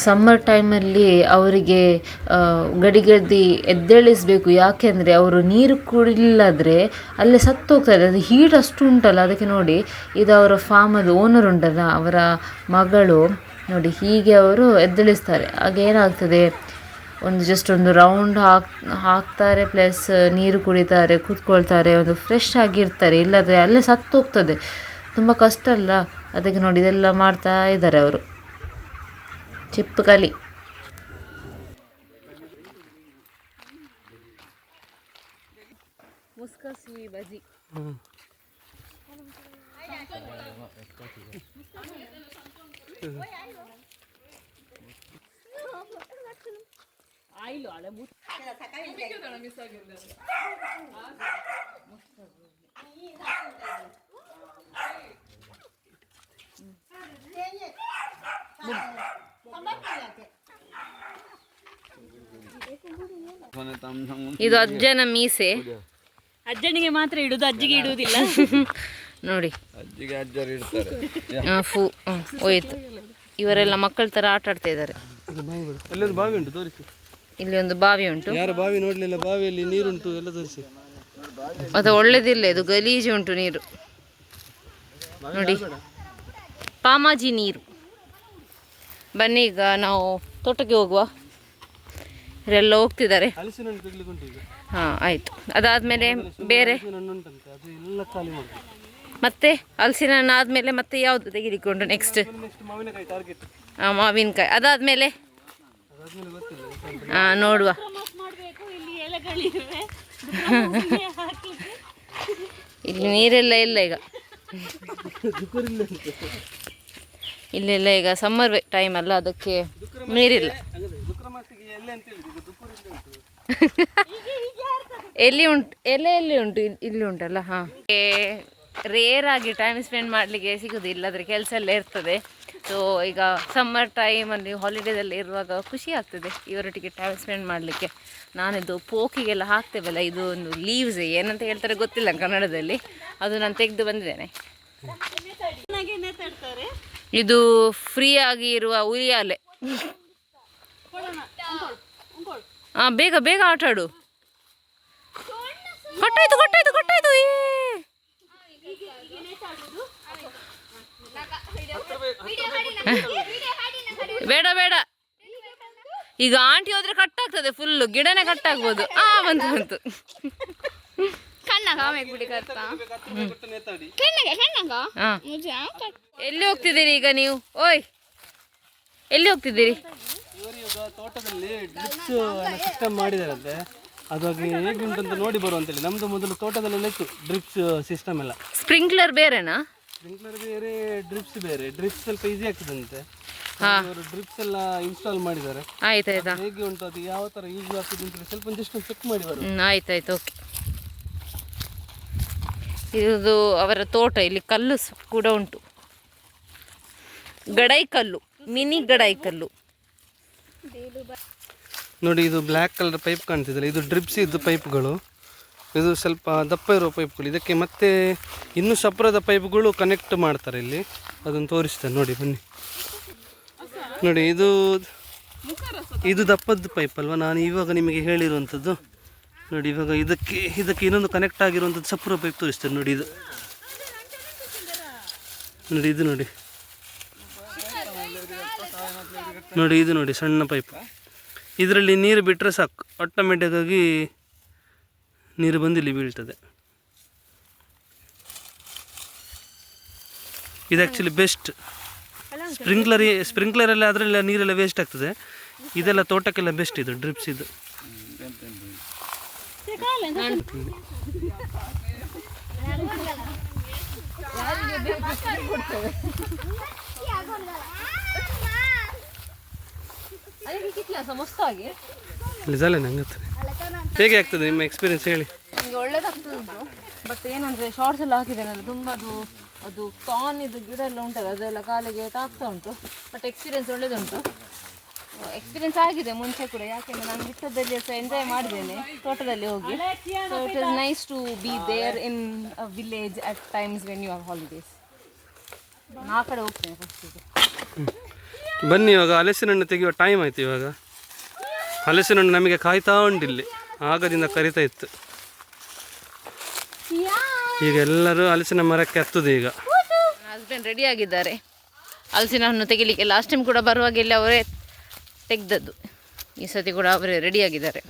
ಸಮ್ಮರ್ ಟೈಮಲ್ಲಿ ಅವರಿಗೆ ಗಡಿಗಡಿ ಎದ್ದೇಳಿಸಬೇಕು. ಯಾಕೆಂದರೆ ಅವರು ನೀರು ಕುಡಿಲಿಲ್ಲದ್ರೆ ಅಲ್ಲೇ ಸತ್ತೋಗ್ತಾರೆ. ಅದು ಹೀಟ್ ಅಷ್ಟು ಉಂಟಲ್ಲ, ಅದಕ್ಕೆ ನೋಡಿ ಇದು ಅವರ ಫಾರ್ಮದು ಓನರ್ ಉಂಟಲ್ಲ, ಅವರ ಮಗಳು ನೋಡಿ ಹೀಗೆ ಅವರು ಎದ್ದೇಳಿಸ್ತಾರೆ. ಆಗ ಏನಾಗ್ತದೆ, ಜಸ್ಟ್ ಒಂದು ರೌಂಡ್ ಹಾಕ್ತಾರೆ, ಪ್ಲಸ್ ನೀರು ಕುಡಿತಾರೆ, ಕೂತ್ಕೊಳ್ತಾರೆ, ಒಂದು ಫ್ರೆಶ್ ಆಗಿರ್ತಾರೆ. ಇಲ್ಲದ್ರೆ ಅಲ್ಲೇ ಸತ್ತೋಗ್ತದೆ. ತುಂಬ ಕಷ್ಟ ಅಲ್ಲ, ಅದಕ್ಕೆ ನೋಡಿ ಇದೆಲ್ಲ ಮಾಡ್ತಾ ಇದ್ದಾರೆ ಅವರು. ಚಿಪ್ಪು ಕಲಿ. ಮುಸ್ಕಸುಯಿ ಬಜಿ. ಇದು ಅಜ್ಜನ ಮೀಸೆ. ಅಜ್ಜನಿಗೆ ಮಾತ್ರ ಇಡುದು, ಅಜ್ಜಿಗೆ ಇಡುವುದಿಲ್ಲ ನೋಡಿ. ಅಜ್ಜಿಗೆ ಅಜ್ಜರು ಇಡ್ತಾರೆ. ಹೋಯ್ತು. ಇವರೆಲ್ಲ ಮಕ್ಕಳ ಥರ ಆಟ ಆಡ್ತಾ ಇದ್ದಾರೆ. ಅಲ್ಲೊಂದು ಬಾವಿ ಉಂಟು, ತೋರಿಸಿ. ಇಲ್ಲಿ ಒಂದು ಬಾವಿ ಉಂಟು. ಯಾರು ಬಾವಿ ನೋಡಲಿಲ್ಲ, ಬಾವಿಯಲ್ಲಿ ನೀರುಂಟು, ಎಲ್ಲ ತೋರಿಸಿ. ಅದು ಒಳ್ಳೇದಿಲ್ಲ, ಇದು ಗಲೀಜು ಉಂಟು ನೀರು ನೋಡಿ, ಪಾಮಾಜಿ ನೀರು. ಬನ್ನಿ ಈಗ ನಾವು ತೋಟಕ್ಕೆ ಹೋಗುವ. ಇವರೆಲ್ಲ ಹೋಗ್ತಿದ್ದಾರೆ. ಹಾಂ ಆಯಿತು. ಅದಾದಮೇಲೆ ಬೇರೆ ಮತ್ತೆ ಹಲಸಿನ ಹಣ್ಣು ಆದಮೇಲೆ ಮತ್ತೆ ಯಾವುದು ತೆಗೆದುಕೊಂಡು ನೆಕ್ಸ್ಟ್? ಹಾಂ ಮಾವಿನಕಾಯಿ. ಅದಾದಮೇಲೆ ಹಾಂ ನೋಡುವ. ಇಲ್ಲಿ ನೀರೆಲ್ಲ ಇಲ್ಲ ಈಗ, ಇಲ್ಲೆಲ್ಲ ಈಗ ಸಮ್ಮರ್ ಟೈಮ್ ಅಲ್ಲ, ಅದಕ್ಕೆ ನೀರಿಲ್ಲ. ಎಲ್ಲಿ ಉಂಟು ಇಲ್ಲಿ ಉಂಟಲ್ಲ. ಹಾಂ, ರೇರ್ ಆಗಿ ಟೈಮ್ ಸ್ಪೆಂಡ್ ಮಾಡಲಿಕ್ಕೆ ಸಿಗೋದು, ಇಲ್ಲದ್ರೆ ಕೆಲಸ ಎಲ್ಲ ಇರ್ತದೆ. ಸೊ ಈಗ ಸಮ್ಮರ್ ಟೈಮಲ್ಲಿ ಹಾಲಿಡೇದಲ್ಲಿ ಇರುವಾಗ ಖುಷಿ ಆಗ್ತದೆ ಇವರೊಟ್ಟಿಗೆ ಟೈಮ್ ಸ್ಪೆಂಡ್ ಮಾಡಲಿಕ್ಕೆ. ನಾನಿದು ಪೋಕಿಗೆಲ್ಲ ಹಾಕ್ತೇವಲ್ಲ, ಇದು ಒಂದು ಲೀವ್ಸ್ ಏನಂತ ಹೇಳ್ತಾರೆ ಗೊತ್ತಿಲ್ಲ ಕನ್ನಡದಲ್ಲಿ, ಅದು ನಾನು ತೆಗೆದು ಬಂದಿದ್ದೇನೆ. ಇದು ಫ್ರೀ ಆಗಿ ಇರುವ ಉಯ್ಯಾಲೆ. ಹಾಂ, ಬೇಗ ಬೇಗ ಆಟ ಆಡು. ಕೊಟ್ಟಾಯ್ತು. ಬೇಡ, ಈಗ ಆಂಟಿ ಹೋದ್ರೆ ಕಟ್ ಆಗ್ತದೆ, ಫುಲ್ಲು ಗಿಡನೇ ಕಟ್ ಆಗ್ಬೋದು. ಬಂತು. ಎಲ್ಲಿ ಹೋಗ್ತಿದ್ದೀರಿ ಈಗ ನೀವು? ಓಯ್, ಎಲ್ಲಿ ಹೋಗ್ತಿದ್ದೀರಿ? ತೋಟದಲ್ಲಿ ಡ್ರಿಪ್ಸ್ ಸಿಸ್ಟಮ್ ಮಾಡಿದಾರಂತೆ, ಅದು ಹೇಗೆ ಉಂಟಂತ ನೋಡಿ ಬರುವಂತೇಳಿ. ನಮ್ದು ಮೊದಲು ತೋಟದಲ್ಲೆಲ್ಲ ಇತ್ತು ಡ್ರಿಪ್ಸ್ ಸಿಸ್ಟಮ್ ಎಲ್ಲ. ಸ್ಪ್ರಿಂಕ್ಲರ್ ಬೇರೆನಾ? ಸ್ಪ್ರಿಂಕ್ಲರ್ ಬೇರೆ, ಡ್ರಿಪ್ಸ್ ಬೇರೆ. ಡ್ರಿಪ್ಸ್ ಸ್ವಲ್ಪ ಈಸಿ ಆಗ್ತದಂತೆ, ಅವರು ಡ್ರಿಪ್ಸ್ ಎಲ್ಲ ಇನ್ಸ್ಟಾಲ್ ಮಾಡಿದ್ದಾರೆ. ಆಯ್ತಾಯ್ತಾ? ಹೇಗೆ ಉಂಟು, ಅದು ಯಾವ ಥರ ಯೂಸ್ ಆಗ್ತದೆ ಅಂತ ಸ್ವಲ್ಪ ಜಸ್ಟ್ ಚೆಕ್ ಮಾಡಿ ಬರು. ಆಯ್ತಾಯ್ತು, ಓಕೆ. ಇದು ಅವರ ತೋಟ. ಇಲ್ಲಿ ಕಲ್ಲು ಕೂಡ ಉಂಟು, ಗಡೈ ಕಲ್ಲು, ಮಿನಿ ಗಡೈ ಕಲ್ಲು ನೋಡಿ. ಇದು ಬ್ಲ್ಯಾಕ್ ಕಲರ್ ಪೈಪ್ ಕಾಣ್ತಿದ್ದಲ್ಲ, ಇದು ಡ್ರಿಪ್ಸ್ ಇದ್ದು ಪೈಪ್ಗಳು. ಇದು ಸ್ವಲ್ಪ ದಪ್ಪ ಇರುವ ಪೈಪ್ಗಳು. ಇದಕ್ಕೆ ಮತ್ತೆ ಇನ್ನೂ ಸಪ್ರದ ಪೈಪ್ಗಳು ಕನೆಕ್ಟ್ ಮಾಡ್ತಾರೆ ಇಲ್ಲಿ, ಅದನ್ನು ತೋರಿಸ್ತೇನೆ ನೋಡಿ, ಬನ್ನಿ ನೋಡಿ. ಇದು ದಪ್ಪದ ಪೈಪ್ ಅಲ್ವಾ, ನಾನು ಇವಾಗ ನಿಮಗೆ ಹೇಳಿರುವಂಥದ್ದು. ನೋಡಿ ಇವಾಗ ಇದಕ್ಕೆ ಇನ್ನೊಂದು ಕನೆಕ್ಟ್ ಆಗಿರುವಂಥದ್ದು ಸಪೂರ ಪೈಪ್ ತೋರಿಸ್ತೇನೆ ನೋಡಿ. ಇದು ನೋಡಿ, ಇದು ನೋಡಿ ನೋಡಿ, ಇದು ನೋಡಿ ಸಣ್ಣ ಪೈಪ್. ಇದರಲ್ಲಿ ನೀರು ಬಿಟ್ಟರೆ ಸಾಕು, ಆಟೋಮೆಟಿಕ್ಕಾಗಿ ನೀರು ಬಂದು ಇಲ್ಲಿ ಬೀಳ್ತದೆ. ಇದು ಆ್ಯಕ್ಚುಲಿ ಬೆಸ್ಟ್. ಸ್ಪ್ರಿಂಕ್ಲರೆಲ್ಲ ಅದರೆಲ್ಲ ನೀರೆಲ್ಲ ವೇಸ್ಟ್ ಆಗ್ತದೆ. ಇದೆಲ್ಲ ತೋಟಕ್ಕೆಲ್ಲ ಬೆಸ್ಟ್ ಇದು ಡ್ರಿಪ್ಸ್ ಇದು. ಜಾಲೆ ನಂಗೆ ಹೇಗೆ ಆಗ್ತದೆ ನಿಮ್ಮ ಎಕ್ಸ್ಪೀರಿಯನ್ಸ್ ಹೇಳಿ. ನನಗೆ ಒಳ್ಳೇದಾಗ್ತದೆ ಬಟ್ ಏನಂದರೆ ಶಾರ್ಟ್ಸ್ ಎಲ್ಲ ಹಾಕಿದ್ದೇನಲ್ಲ ತುಂಬ ಅದು ಕಾರ್ನ್ ಇದು ಗಿಡ ಎಲ್ಲ ಉಂಟಲ್ಲ ಅದೆಲ್ಲ ಕಾಲಿಗೆ ತಾಗ್ತಾ ಉಂಟು. But experience ಒಳ್ಳೇದುಂಟು. ಎಕ್ಸ್ಪೀರಿಯನ್ಸ್ ಆಗಿದೆ ಮುಂಚೆ ಕೂಡ, ಯಾಕೆಂದರೆ ನಾನು ಬಿಟ್ಟದಲ್ಲಿ ಸಹ ಎಂಜಾಯ್ ಮಾಡಿದ್ದೇನೆ ತೋಟದಲ್ಲಿ ಹೋಗಿ. So it is nice to be there in a village at times when you are holidays. ನಾ ಕಡೆ ಹೋಗ್ತೇನೆ ಫಸ್ಟಿಗೆ. ಬನ್ನಿ, ಇವಾಗ ಹಲಸಿನ ಹಣ್ಣು ತೆಗೆಯುವ ಟೈಮ್ ಆಯ್ತು. ಇವಾಗ ಹಲಸಿನ ಹಣ್ಣು ನಮಗೆ ಕಾಯ್ತಾ ಉಂಟಿಲ್ಲಿ, ಆಗದಿಂದ ಕರಿತಾ ಇತ್ತು. ಈಗ ಎಲ್ಲರೂ ಹಲಸಿನ ಮರಕ್ಕೆ ಹತ್ತುದು. ಈಗ ಹಸ್ಬೆಂಡ್ ರೆಡಿ ಆಗಿದ್ದಾರೆ ಹಲಸಿನ ಹಣ್ಣು ತೆಗಿಲಿಕ್ಕೆ. ಲಾಸ್ಟ್ ಟೈಮ್ ಕೂಡ ಬರುವಾಗ ಇಲ್ಲಿ ಅವರೇ ತೆಗೆದದ್ದು, ಈ ಸತಿ ಕೂಡ ಅವರೇ ರೆಡಿ ಆಗಿದ್ದಾರೆ.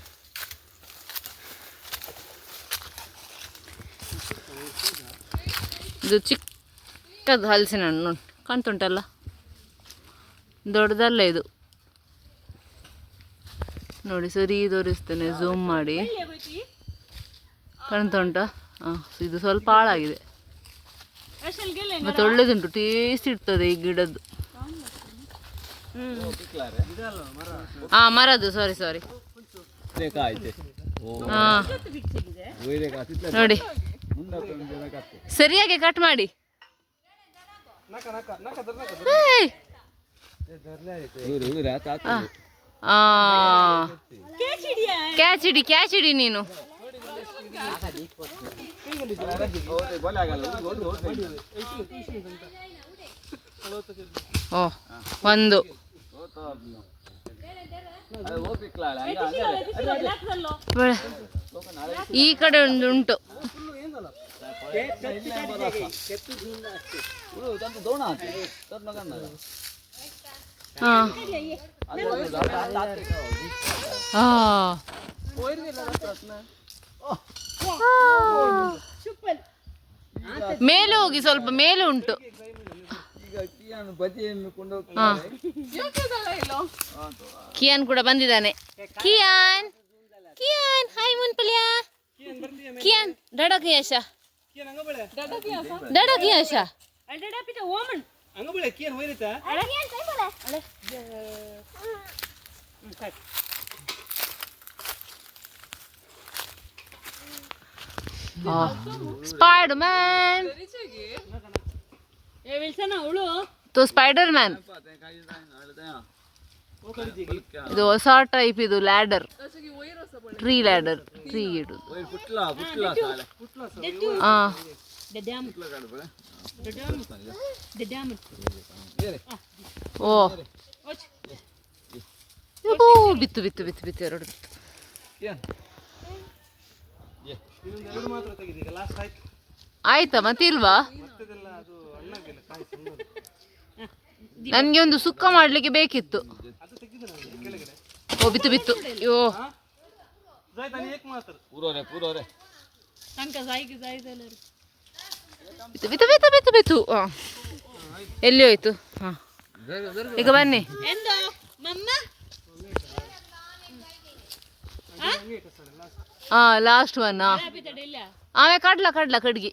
ಇದು ಚಿಕ್ಕದು ಹಲಸಿನ ಹಣ್ಣು ಕಾಣ್ತುಂಟಲ್ಲ, ದೊಡ್ಡದಲ್ಲ ಇದು. ನೋಡಿ ಸರಿ ತೋರಿಸ್ತೇನೆ ಝೂಮ್ ಮಾಡಿ, ಕಾಣ್ತಾ ಉಂಟಾ? ಹಾಂ, ಇದು ಸ್ವಲ್ಪ ಹಾಳಾಗಿದೆ ಮತ್ತು ಒಳ್ಳೇದುಂಟು, ಟೇಸ್ಟ್ ಇರ್ತದೆ ಈ ಗಿಡದ್ದು. ಹಾಂ, ಮರದ್ದು, ಸಾರಿ ಹಾಂ. ನೋಡಿ ಸರಿಯಾಗಿ ಕಟ್ ಮಾಡಿ. ಕ್ಯಾಚ್ ಹಿಡಿ ನೀನು. ಓ, ಒಂದು ಈ ಕಡೆ ಒಂದು ಉಂಟು. ಹಾಂ, ಮೇಲೆ ಹೋಗಿ, ಸ್ವಲ್ಪ ಮೇಲೆ ಉಂಟು. ಕಿಯಾನ್ ಕೂಡ ಬಂದಿದ್ದಾನೆ. ಕಿಯಾನ್ ಹಾಯ್ ಮುನ್ಪಲ್ಯ. ಕಿಯಾನ್ ಡಾಡಾ ಕಿಯಾಶ स्पाइडरमैन तो स्पाइडरमैन ಇದು ಹೊಸ ಟೈಪ್. ಇದು ಲ್ಯಾಡರ್, ಟ್ರೀ ಲ್ಯಾಡರ್, ಟ್ರೀ ಇಡುದು. ಓ, ಬಿತ್ತು ಎರಡು ಬಿತ್ತು. ಆಯ್ತಾ ಮತ್ತೆ ಇಲ್ವಾ? ನನಗೆ ಒಂದು ಸುಕ್ಕ ಮಾಡಲಿಕ್ಕೆ ಬೇಕಿತ್ತು. ಓ, ಬಿತ್ತು. ಅಯ್ಯೋ, ಬಿತ್ತು. ಎಲ್ಲಿ ಹೋಯ್ತು? ಹಾಂ, ಈಗ ಬನ್ನಿ. ಹಾಂ, ಲಾಸ್ಟ್ ಒನ್. ಆಮೇಲೆ ಕಡ್ಲ ಕಡ್ಗಿ.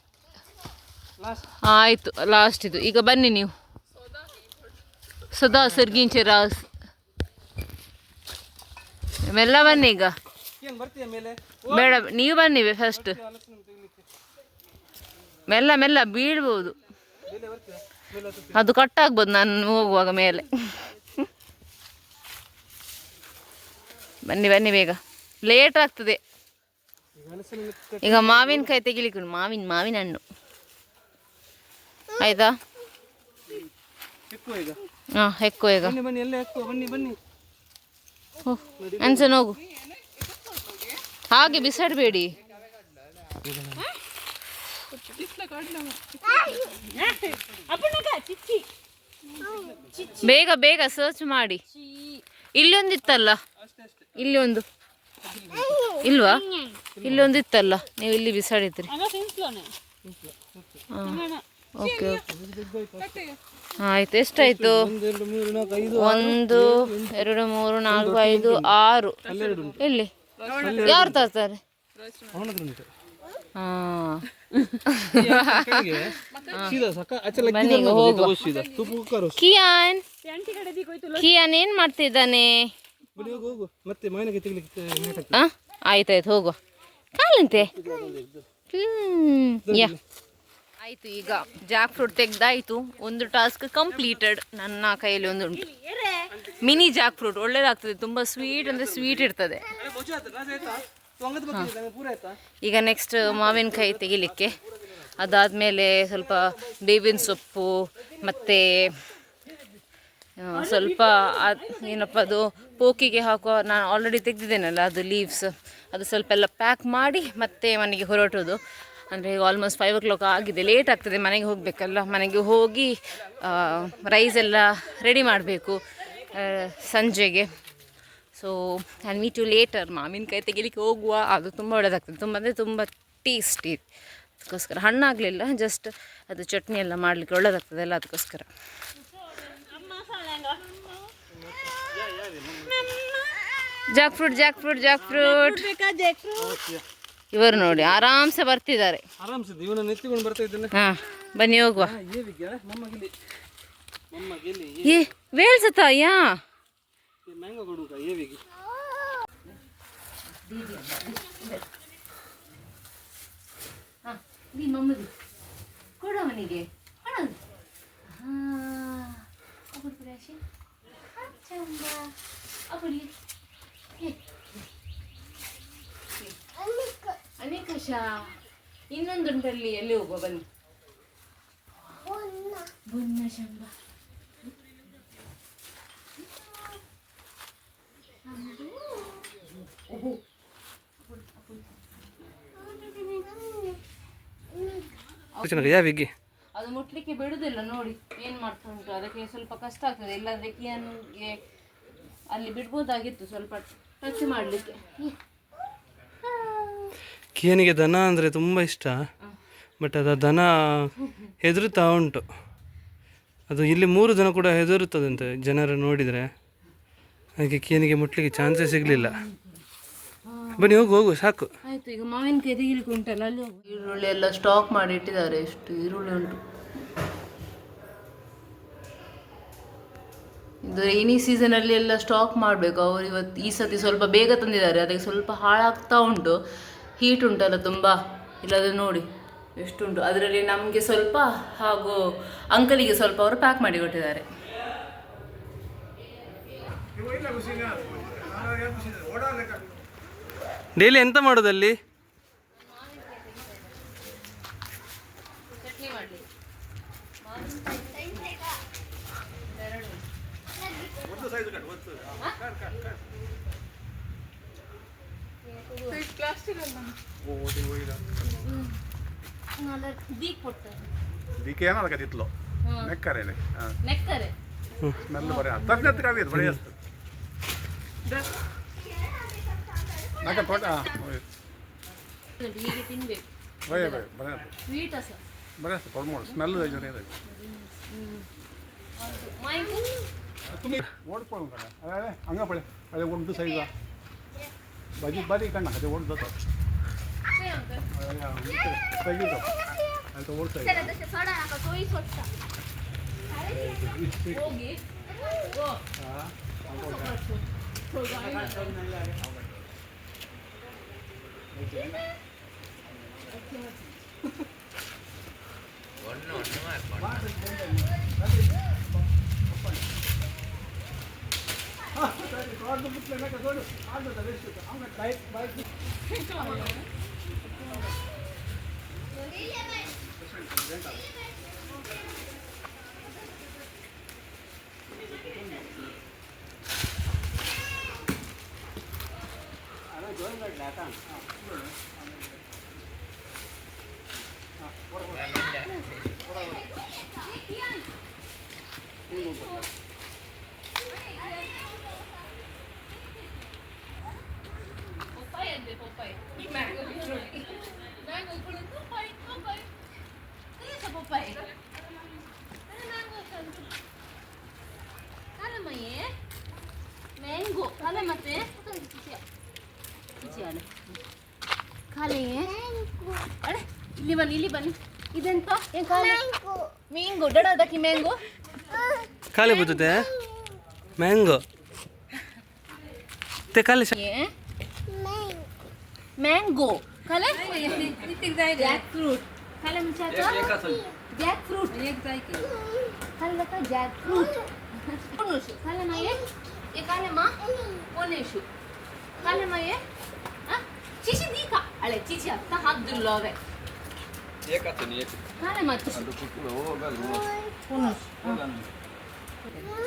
ಹಾಂ, ಆಯಿತು, ಲಾಸ್ಟ್ ಇದು. ಈಗ ಬನ್ನಿ ನೀವು. ಸದಾ ಸರ್ಗಿಂಚೆ ರಾಸ್ ಮೆಲ್ಲ ಬನ್ನಿ. ಈಗ ಬೇಡ, ನೀವು ಬನ್ನಿ ಫಸ್ಟ್. ಮೆಲ್ಲ ಬೀಳ್ಬೋದು, ಅದು ಕಟ್ಟಾಗ್ಬೋದು ನಾನು ಹೋಗುವಾಗ ಮೇಲೆ. ಬನ್ನಿ ಬೇಗ, ಲೇಟ್ ಆಗ್ತದೆ. ಈಗ ಮಾವಿನಕಾಯಿ ತೆಗಿಲಿಕ್ಕೆ ಮಾವಿನ ಹಣ್ಣು ಆಯ್ತಾ? ಹಾಂ, ಹೆಕ್ಕೋ ಈಗ. ಅನ್ಸನ್ ಹೋಗು. ಹಾಗೆ ಬಿಸಾಡಬೇಡಿ. ಬೇಗ ಬೇಗ ಸರ್ಚ್ ಮಾಡಿ. ಇಲ್ಲೊಂದಿತ್ತಲ್ಲ, ಇಲ್ಲಿ ಒಂದು ಇಲ್ವಾ? ಇಲ್ಲೊಂದಿತ್ತಲ್ಲ, ನೀವು ಇಲ್ಲಿ ಬಿಸಾಡಿದ್ರಿ. ಓಕೆ ಓಕೆ ಆಯ್ತು. ಎಷ್ಟಾಯ್ತು? 1 2 3 4 5 6. ಎಲ್ಲಿ? ಯಾರು ತರ್ತಾರೆ? ಕಿಯಾನ್ ಏನ್ ಮಾಡ್ತಿದ್ದಾನೆ? ಆಯ್ತಾಯ್ತು, ಹೋಗುವ. ಕಾಲಂತೆ ಆಯ್ತು. ಈಗ ಜಾಕ್ ಫ್ರೂಟ್ ತೆಗ್ದಾಯ್ತು. ಒಂದು ಟಾಸ್ಕ್ ಕಂಪ್ಲೀಟೆಡ್. ನನ್ನ ಕೈಯಲ್ಲಿ ಒಂದು ಉಂಟು, ಮಿನಿ ಜಾಕ್ ಫ್ರೂಟ್. ಒಳ್ಳೇದಾಗ್ತದೆ, ತುಂಬ ಸ್ವೀಟ್ ಅಂದರೆ ಸ್ವೀಟ್ ಇರ್ತದೆ. ಈಗ ನೆಕ್ಸ್ಟ್ ಮಾವಿನಕಾಯಿ ತೆಗಿಲಿಕ್ಕೆ. ಅದಾದಮೇಲೆ ಸ್ವಲ್ಪ ಬೇವಿನ ಸೊಪ್ಪು ಮತ್ತು ಸ್ವಲ್ಪ ಏನಪ್ಪ ಅದು ಪೋಕಿಗೆ ಹಾಕುವ, ನಾನು ಆಲ್ರೆಡಿ ತೆಗೆದಿದ್ದೇನಲ್ಲ ಅದು ಲೀವ್ಸ್, ಅದು ಸ್ವಲ್ಪ ಎಲ್ಲ ಪ್ಯಾಕ್ ಮಾಡಿ ಮತ್ತೆ ಮನೆಗೆ ಹೊರಟೋದು. ಅಂದರೆ ಈಗ ಆಲ್ಮೋಸ್ಟ್ 5 o'clock ಆಗಿದೆ, ಲೇಟ್ ಆಗ್ತದೆ. ಮನೆಗೆ ಹೋಗಬೇಕಲ್ಲ, ಮನೆಗೆ ಹೋಗಿ ರೈಸ್ ಎಲ್ಲ ರೆಡಿ ಮಾಡಬೇಕು ಸಂಜೆಗೆ. So I meet you later. ಮಾವಿನಕಾಯಿ ತೆಗಿಲಿಕ್ಕೆ ಹೋಗುವ. ಅದು ತುಂಬ ಒಳ್ಳೆಯದಾಗ್ತದೆ, ತುಂಬ ಅಂದರೆ ತುಂಬ ಟೇಸ್ಟಿ. ಅದಕ್ಕೋಸ್ಕರ ಹಣ್ಣಾಗಲಿಲ್ಲ, ಜಸ್ಟ್ ಅದು ಚಟ್ನಿ ಎಲ್ಲ ಮಾಡಲಿಕ್ಕೆ ಒಳ್ಳೆಯದಾಗ್ತದೆ ಎಲ್ಲ, ಅದಕ್ಕೋಸ್ಕರ. Jack fruit Jack fruit Jack fruit ಇವರು ನೋಡಿ ಆರಾಮ್ಸೆ ಬರ್ತಿದ್ದಾರೆ. ಹಾಂ ಬನ್ನಿ ಹೋಗುವ. ಏ ವೇಳ್ಸತ ಯಾ ಕೊಡವನಿಗೆ ಅನೇಕಶ ಇನ್ನೊಂದುಂಟಲ್ಲಿ ಎಲ್ಲಿ ಹೋಗುವ ಬನ್ನಿ. ಬೊನ್ನ ಶಂಬ ಯಾವಿಗೆ ಅದು ಮುಟ್ಲಿಕ್ಕೆ ಬಿಡುದಿಲ್ಲ ನೋಡಿ, ಏನ್ ಮಾಡ್ತಾ ಉಂಟು. ಅದಕ್ಕೆ ಸ್ವಲ್ಪ ಕಷ್ಟ ಆಗ್ತದೆ. ಇಲ್ಲಾಂದ್ರೆ ಕಿಯನ್ಗೆ ಅಲ್ಲಿ ಬಿಡ್ಬೋದಾಗಿತ್ತು ಸ್ವಲ್ಪ ಟಚ್ ಮಾಡಲಿಕ್ಕೆ. ಕಿಯನಿಗೆ ದನ ಅಂದರೆ ತುಂಬ ಇಷ್ಟ, ಬಟ್ ಅದು ದನ ಹೆದರುತ್ತಾ ಉಂಟು. ಅದು ಇಲ್ಲಿ 3 ಜನ ಕೂಡ ಹೆದರುತ್ತದಂತೆ ಜನರು ನೋಡಿದರೆ, ಹಾಗೆ ಕಿಯನಿಗೆ ಮುಟ್ಲಿಕ್ಕೆ ಚಾನ್ಸೇ ಸಿಗಲಿಲ್ಲ. ಬನ್ನಿ ಹೋಗು ಹೋಗು ಸಾಕು. ಆಯ್ತು, ಈಗ ಮಾವಿನಕಾಯಿ ತೆಗಿಲಿಕ್ಕೆ ಉಂಟಲ್ಲ, ಅಲ್ಲಿ ಹೋಗು. ಈರುಳ್ಳಿ ಎಲ್ಲ ಸ್ಟಾಕ್ ಮಾಡಿ ಇಟ್ಟಿದ್ದಾರೆ. ಎಷ್ಟು ಈರುಳ್ಳಿ ಉಂಟು. ಇದು ರೈನಿ ಸೀಸನಲ್ಲಿ ಎಲ್ಲ ಸ್ಟಾಕ್ ಮಾಡಬೇಕು. ಅವರು ಇವತ್ತು ಈ ಸತಿ ಸ್ವಲ್ಪ ಬೇಗ ತಂದಿದ್ದಾರೆ, ಅದಕ್ಕೆ ಸ್ವಲ್ಪ ಹಾಳಾಗ್ತಾ ಉಂಟು. ಹೀಟ್ ಉಂಟಲ್ಲ ತುಂಬ, ಇಲ್ಲಾದ್ರೆ ನೋಡಿ ಎಷ್ಟುಂಟು. ಅದರಲ್ಲಿ ನಮಗೆ ಸ್ವಲ್ಪ ಹಾಗೂ ಅಂಕಲಿಗೆ ಸ್ವಲ್ಪ ಅವರು ಪ್ಯಾಕ್ ಮಾಡಿ ಕೊಟ್ಟಿದ್ದಾರೆ. ಡೈಲಿ ಎಂತ ಮಾಡೋದಲ್ಲಿ? ಚಟ್ನಿ ಮಾಡಲಿ. दिखे ना लगा तितलो नेक्करे ने ನೆಕ್ಕರೆ स्मेल बरे तगत कावे बरे असत नका थोडा ಹೀಗೆ ತಿನ್ಬೇಕು. बरे बरे बरे ಸ್ವೀಟ್ ಅಸ बरे असत कोड स्मेल जने ಇದೆ ಮಾಯಿಕು तुम्ही ಓಡ್ಕೊಳ್ಳೋಣ ಕಣ ಅರೆ ಹಂಗ ಬಳೆ ಅದೇ ಒಂದು ಸೈಜ್ ಬಾಜಿ ಬಾರಿ ಕಣ್ಣ ಅದೇ ಓಡ್ ದತ ತೆಗಿದು ಅಂತ ಓಡ್ತಾ ಇದೆ ಹೋಗಿ ಓ ಇಲ್ಲಿ ಬನ್ನಿ ಇದೆಂತ ಏನ್ ಕಾಲೆ ಮ್ಯಾಂಗೋ ದಡದಕ್ಕೆ ಮ್ಯಾಂಗೋ ಖಾಲಿ ಬರ್ತದೆ ಮ್ಯಾಂಗೋ ते खाली ಮ್ಯಾಂಗೋ ಕಾಲೆ जॅक फ्रूट खाले मुचाचा जॅक फ्रूट एक जाय की खाल्लं का जॅक फ्रूट कोणशु खाले माये ये खाले मा कोणेशु खाले माये हा चिची दी का अळे चिची आता हात दुल्लोवे खाले मा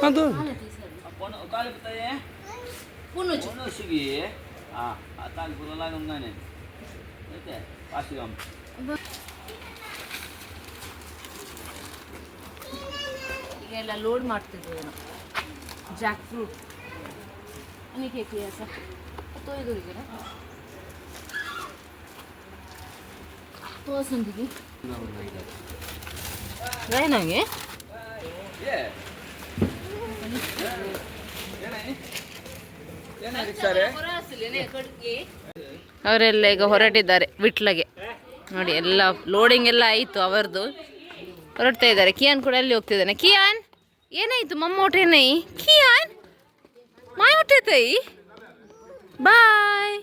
ಅದು कोणोशिगी हां आता पुरा लागून नाही ओके पाशिगाम ಈಗೆಲ್ಲ ಲೋಡ್ ಮಾಡ್ತಿದ್ವಿ ನಾವು ಜಾಕ್ ಫ್ರೂಟ್ ಅನಿಕೆ ಕಿಯಾಸ ತೋಯ್ದುರಿಗೆನ ತೋಸಂದಿಗೆ ರೈನಾಗೆ ಅವರೆಲ್ಲ ಈಗ ಹೊರಟಿದ್ದಾರೆ ವಿಟ್ಲಗೆ ನೋಡಿ ಎಲ್ಲ ಲೋಡಿಂಗ್ ಎಲ್ಲ ಆಯಿತು ಅವರದು ಹೊರಡ್ತಾ ಇದ್ದಾರೆ ಕಿಯಾನ್ ಕೂಡ ಅಲ್ಲಿ ಹೋಗ್ತಿದ್ದಾನೆ ಕಿಯಾನ್ ಏನಾಯಿತು ಮಮ್ಮೋಟ್ ಏನೈ ಕಿಯಾನ್ ಮಾಯ ಹೊಟ್ಟೈತೈ ಬಾಯ್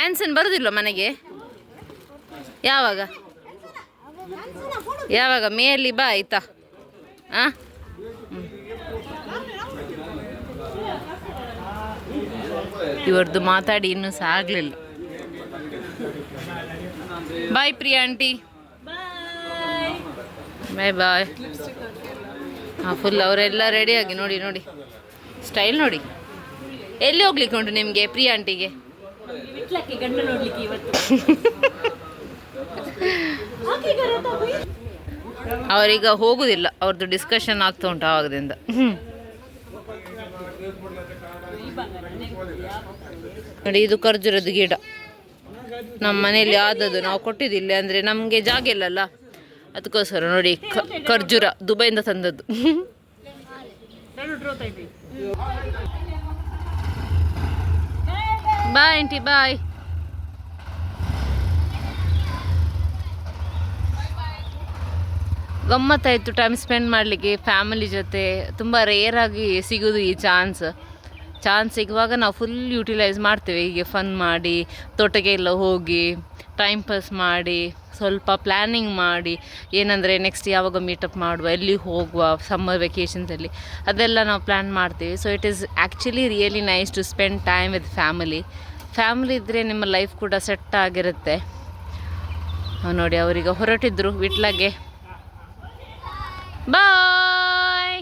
ಆನ್ಸನ್ ಬರೋದಿಲ್ಲ ಮನೆಗೆ ಯಾವಾಗ ಯಾವಾಗ ಮೇಲಿ ಬಾ ಆಯ್ತಾ ಹಾಂ ಇವ್ರದ್ದು ಮಾತಾಡಿ ಇನ್ನೂ ಸಹ ಆಗಲಿಲ್ಲ ಬಾಯ್ ಪ್ರಿಯಾ ಆಂಟಿ ಬಾಯ್ ಬಾಯ್ ಹಾಂ ಫುಲ್ ಅವರೆಲ್ಲ ರೆಡಿಯಾಗಿ ನೋಡಿ ನೋಡಿ ಸ್ಟೈಲ್ ನೋಡಿ ಎಲ್ಲಿ ಹೋಗ್ಲಿಕ್ಕೆ ಉಂಟು ನಿಮಗೆ ಪ್ರಿಯಾ ಆಂಟಿಗೆ ಗಂಡ ನೋಡ್ಲಿಕ್ಕೆ ಇವತ್ತು ಅವರೀಗ ಹೋಗುದಿಲ್ಲ ಅವ್ರದ್ದು ಡಿಸ್ಕಷನ್ ಆಗ್ತಾ ಉಂಟು ಆವಾಗದಿಂದ ನೋಡಿ ಇದು ಖರ್ಜೂರದ ಗಿಡ ನಮ್ಮ ಮನೆಯಲ್ಲಿ ಆದದ್ದು ನಾವು ಕೊಟ್ಟಿದ್ದಿಲ್ಲ ಅಂದರೆ ನಮಗೆ ಜಾಗ ಇಲ್ಲಲ್ಲ ಅದಕ್ಕೋಸ್ಕರ ನೋಡಿ ಖರ್ಜೂರ ದುಬೈಯಿಂದ ತಂದದ್ದು ಬಾಯ್ ಆಂಟಿ ಬಾಯ್ ಗಮ್ಮತ್ತಾಯಿತು ಟೈಮ್ ಸ್ಪೆಂಡ್ ಮಾಡಲಿಕ್ಕೆ ಫ್ಯಾಮಿಲಿ ಜೊತೆ ತುಂಬ ರೇರಾಗಿ ಸಿಗೋದು ಈ ಚಾನ್ಸ್ ಸಿಗುವಾಗ ನಾವು ಫುಲ್ ಯೂಟಿಲೈಸ್ ಮಾಡ್ತೇವೆ ಹೀಗೆ ಫನ್ ಮಾಡಿ ತೋಟಕ್ಕೆ ಎಲ್ಲ ಹೋಗಿ ಟೈಮ್ ಪಾಸ್ ಮಾಡಿ ಸ್ವಲ್ಪ ಪ್ಲ್ಯಾನಿಂಗ್ ಮಾಡಿ ಏನಂದರೆ ನೆಕ್ಸ್ಟ್ ಯಾವಾಗ ಮೀಟಪ್ ಮಾಡುವ ಎಲ್ಲಿ ಹೋಗುವ ಸಮ್ಮರ್ ವೆಕೇಷನ್ಸಲ್ಲಿ ಅದೆಲ್ಲ ನಾವು ಪ್ಲ್ಯಾನ್ ಮಾಡ್ತೀವಿ so it is actually really nice to spend time with family ಇದ್ದರೆ ನಿಮ್ಮ ಲೈಫ್ ಕೂಡ ಸೆಟ್ ಆಗಿರುತ್ತೆ ನೋಡಿ ಅವರೀಗ ಹೊರಟಿದ್ರು ವಿಟ್ಲಾಗೆ ಬಾಯ್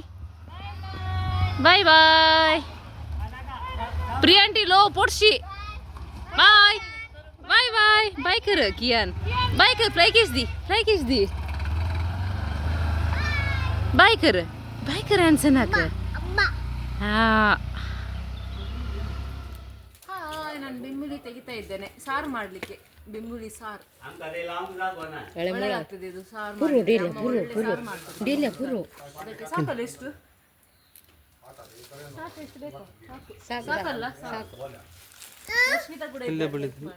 ಬಾಯ್ ಬಾಯ್ प्रियांटी लो पोटशी बाय बाय बाय बाय कर कियान बाय कर फ्लाय किस दी बाय कर आन्सर ना कर हां ಹಾಯ್ ನಾನು ಬೆಂಬುಳಿ ತೆಗಿತಾ ಇದ್ದೇನೆ ಸಾರು ಮಾಡಲಿಕ್ಕೆ ಬೆಂಬುಳಿ ಸಾರು ಎಳೆ ಆಗ್ತದೆ ಇದು ಸಾರು ಮಾಡಿ ಅದಕ್ಕೆ ಸಾಕಲ್ಲ ಎಷ್ಟು ಸಾಕಲ್ಲ ಸಾಕು ರಶ್ಮಿತಾ ಕೂಡ ಇಲ್ಲೇ ಬೆಳಿತೀನಿ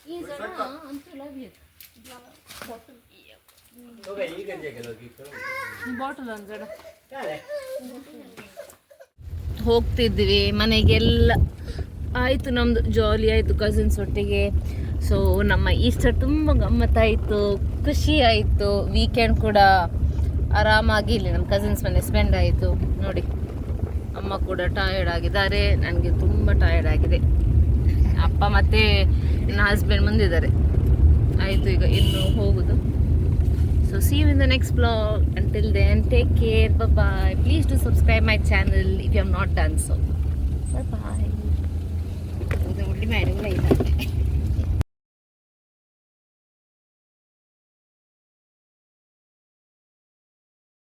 ಈ ಜನ ಅಂತೂ ಲವ್ ಯು ಬಾಟಲ್ ಅಂಜಡ ಹೋಗ್ತಿದ್ವಿ ಮನೆಗೆಲ್ಲ ಆಯಿತು ನಮ್ಮದು ಜಾಲಿ ಆಯಿತು ಕಸಿನ್ಸ್ ಒಟ್ಟಿಗೆ ಸೊ ನಮ್ಮ ಈಸ್ಟರ್ ತುಂಬ ಗಮ್ಮತ್ತಾಯಿತು ಖುಷಿ ಆಯಿತು ವೀಕೆಂಡ್ ಕೂಡ ಆರಾಮಾಗಿ ಇಲ್ಲಿ ನಮ್ಮ ಕಸಿನ್ಸ್ ಮನೆ ಸ್ಪೆಂಡ್ ಆಯಿತು ನೋಡಿ ಅಮ್ಮ ಕೂಡ ಟಯರ್ಡ್ ಆಗಿದ್ದಾರೆ ನನಗೆ ತುಂಬ ಟಯರ್ಡ್ ಆಗಿದೆ ಅಪ್ಪ ಮತ್ತು ನನ್ನ ಹಸ್ಬೆಂಡ್ ಮುಂದಿದ್ದಾರೆ ಆಯಿತು ಈಗ ಇನ್ನು ಹೋಗೋದು so see you in the next blog until then take care bye please to subscribe my channel if you have not done so bye ಒಳ್ಳೆ ಮ್ಯಾರಿಲ್ಲ ಇಲ್ಲ